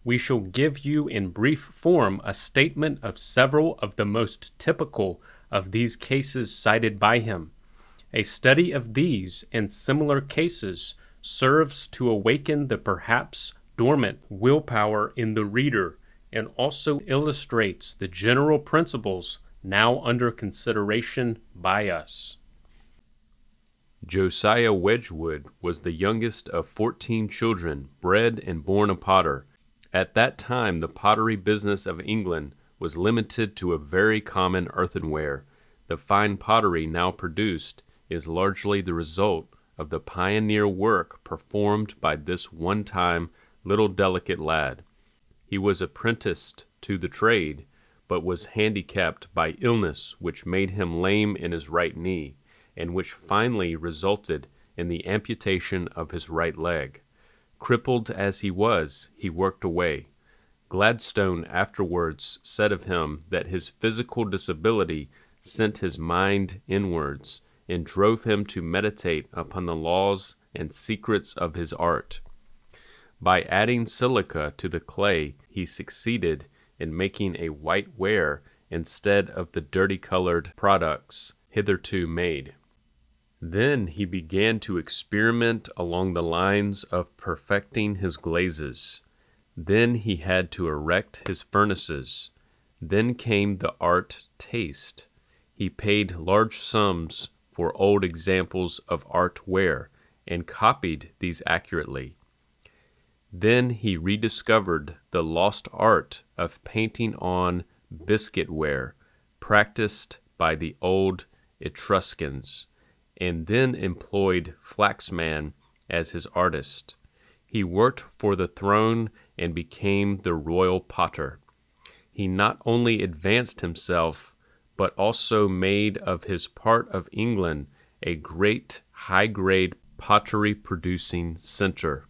We shall give you in brief form a statement of several of the most typical of these cases cited by him. A study of these and similar cases serves to awaken the perhaps dormant willpower in the reader, and also illustrates the general principles now under consideration by us. Josiah Wedgwood was the youngest of 14 children, bred and born a potter. At that time, the pottery business of England was limited to a very common earthenware. The fine pottery now produced is largely the result of the pioneer work performed by this one-time little delicate lad. He was apprenticed to the trade, but was handicapped by illness which made him lame in his right knee, and which finally resulted in the amputation of his right leg. Crippled as he was, he worked away. Gladstone afterwards said of him that his physical disability sent his mind inwards, and drove him to meditate upon the laws and secrets of his art. By adding silica to the clay, he succeeded in making a white ware instead of the dirty-colored products hitherto made. Then he began to experiment along the lines of perfecting his glazes. Then he had to erect his furnaces. Then came the art taste. He paid large sums for old examples of art ware, and copied these accurately. Then he rediscovered the lost art of painting on biscuit ware, practiced by the old Etruscans, and then employed Flaxman as his artist. He worked for the throne and became the royal potter. He not only advanced himself, but also made of his part of England a great high-grade pottery-producing center.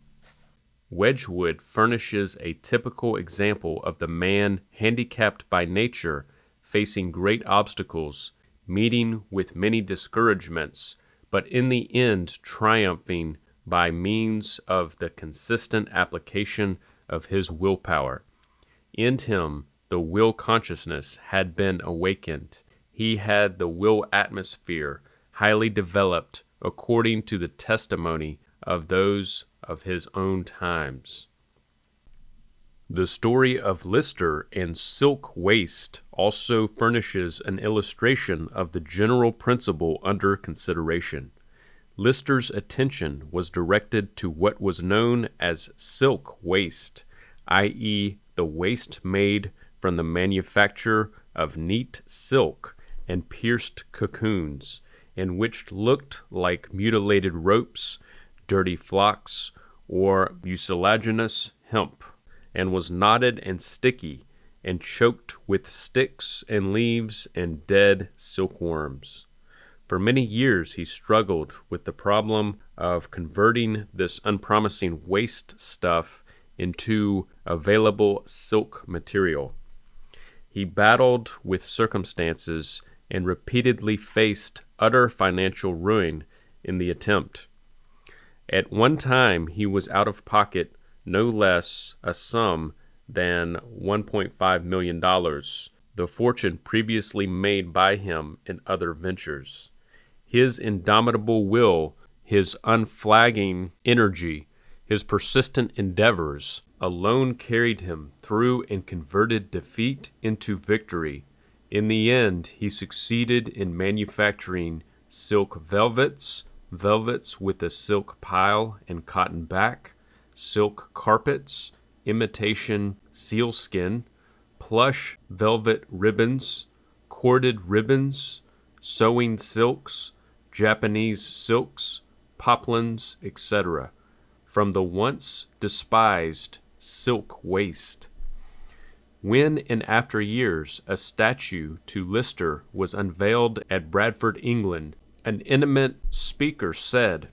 Wedgwood furnishes a typical example of the man handicapped by nature, facing great obstacles, meeting with many discouragements, but in the end triumphing by means of the consistent application of his willpower. In him, the will consciousness had been awakened. He had the will atmosphere highly developed according to the testimony of those of his own times. The story of Lister and silk waste also furnishes an illustration of the general principle under consideration. Lister's attention was directed to what was known as silk waste, i.e., the waste made from the manufacture of neat silk and pierced cocoons, and which looked like mutilated ropes, dirty flocks, or mucilaginous hemp, and was knotted and sticky, and choked with sticks and leaves and dead silkworms. For many years he struggled with the problem of converting this unpromising waste stuff into available silk material. He battled with circumstances and repeatedly faced utter financial ruin in the attempt. At one time, he was out of pocket no less a sum than $1.5 million, the fortune previously made by him in other ventures. His indomitable will, his unflagging energy, his persistent endeavors alone carried him through and converted defeat into victory. In the end, he succeeded in manufacturing silk velvets, velvets with a silk pile and cotton back, silk carpets, imitation sealskin, plush velvet ribbons, corded ribbons, sewing silks, Japanese silks, poplins, etc., from the once despised silk waste. When in after years a statue to Lister was unveiled at Bradford, England, an eminent speaker said,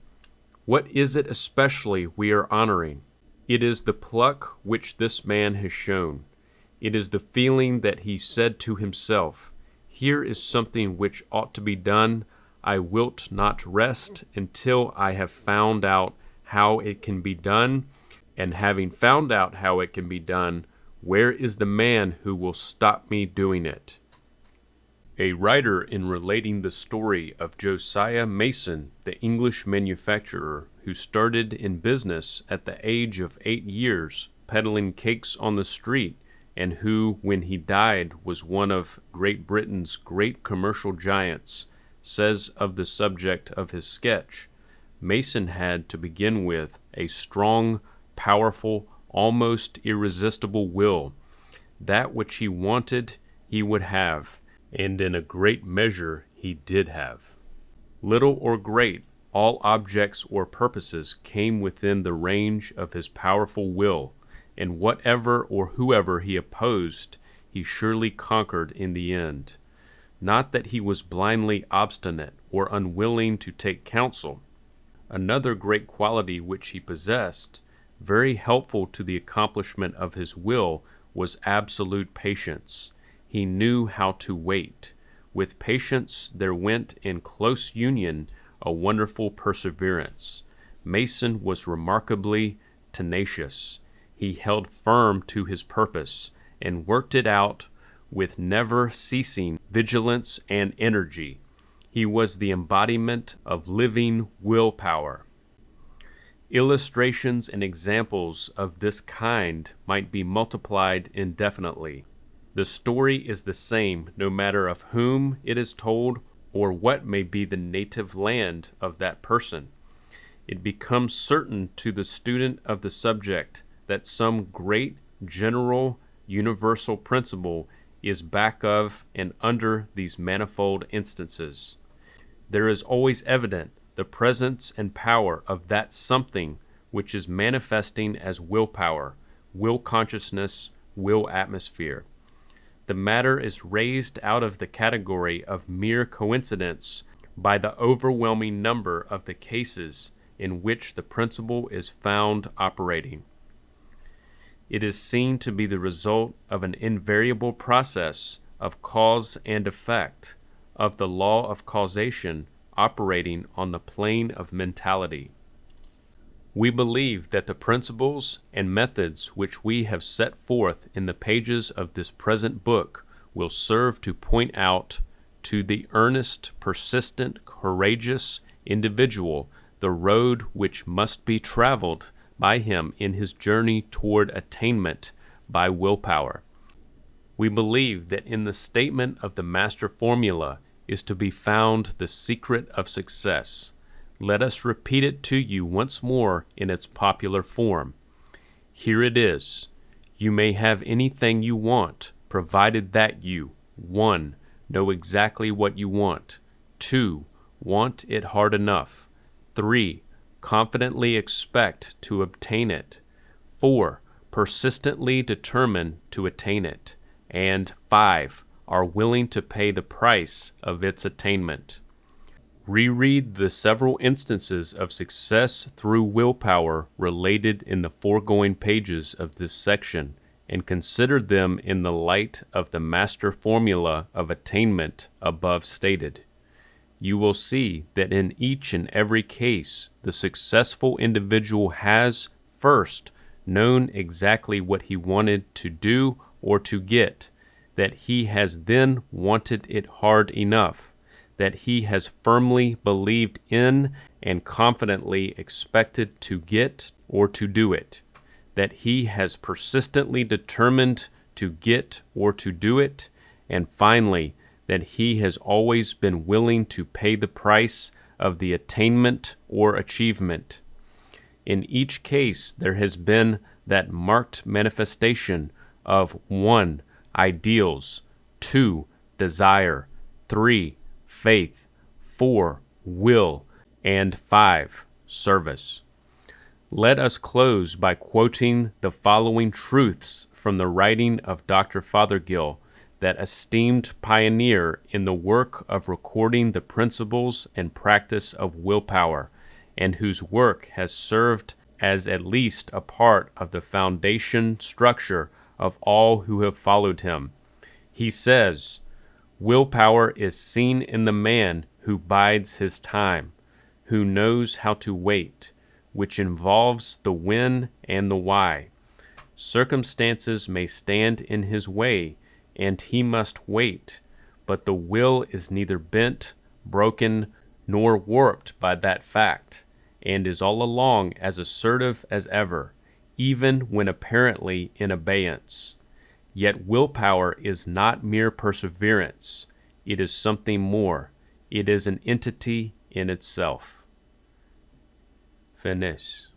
"What is it especially we are honoring? It is the pluck which this man has shown. It is the feeling that he said to himself, 'Here is something which ought to be done. I wilt not rest until I have found out how it can be done, And having found out how it can be done, where is the man who will stop me doing it? A writer, in relating the story of Josiah Mason, the English manufacturer, who started in business at the age of 8 years, peddling cakes on the street, and who, when he died, was one of Great Britain's great commercial giants, says of the subject of his sketch, Mason had, to begin with, a strong, powerful, almost irresistible will. That which he wanted, he would have, and in a great measure he did have. Little or great, all objects or purposes came within the range of his powerful will, and whatever or whoever he opposed, he surely conquered in the end. Not that he was blindly obstinate or unwilling to take counsel. Another great quality which he possessed, very helpful to the accomplishment of his will, was absolute patience. He knew how to wait. With patience there went in close union a wonderful perseverance. Mason was remarkably tenacious. He held firm to his purpose, and worked it out with never-ceasing vigilance and energy. He was the embodiment of living willpower. Illustrations and examples of this kind might be multiplied indefinitely. The story is the same no matter of whom it is told or what may be the native land of that person. It becomes certain to the student of the subject that some great, general, universal principle is back of and under these manifold instances. There is always evident the presence and power of that something which is manifesting as willpower, will consciousness, will atmosphere. The matter is raised out of the category of mere coincidence by the overwhelming number of the cases in which the principle is found operating. It is seen to be the result of an invariable process of cause and effect, of the law of causation operating on the plane of mentality. We believe that the principles and methods which we have set forth in the pages of this present book will serve to point out to the earnest, persistent, courageous individual the road which must be traveled by him in his journey toward attainment by willpower. We believe that in the statement of the master formula is to be found the secret of success. Let us repeat it to you once more in its popular form. Here it is. You may have anything you want, provided that you, 1. Know exactly what you want. 2. Want it hard enough. 3. Confidently expect to obtain it. 4. Persistently determine to attain it. And 5. Are willing to pay the price of its attainment. Reread the several instances of success through willpower related in the foregoing pages of this section, and consider them in the light of the master formula of attainment above stated. You will see that in each and every case, the successful individual has, first, known exactly what he wanted to do or to get, that he has then wanted it hard enough, that he has firmly believed in and confidently expected to get or to do it, that he has persistently determined to get or to do it, and finally, that he has always been willing to pay the price of the attainment or achievement. In each case, there has been that marked manifestation of 1. Ideals, 2. Desire, 3. Faith, 4. Will, and 5. Service. Let us close by quoting the following truths from the writing of Dr. Fothergill, that esteemed pioneer in the work of recording the principles and practice of willpower, and whose work has served as at least a part of the foundation structure of all who have followed him. He says, willpower is seen in the man who bides his time, who knows how to wait, which involves the when and the why. Circumstances may stand in his way, and he must wait, but the will is neither bent, broken, nor warped by that fact, and is all along as assertive as ever, even when apparently in abeyance. Yet willpower is not mere perseverance. It is something more. It is an entity in itself. Finis.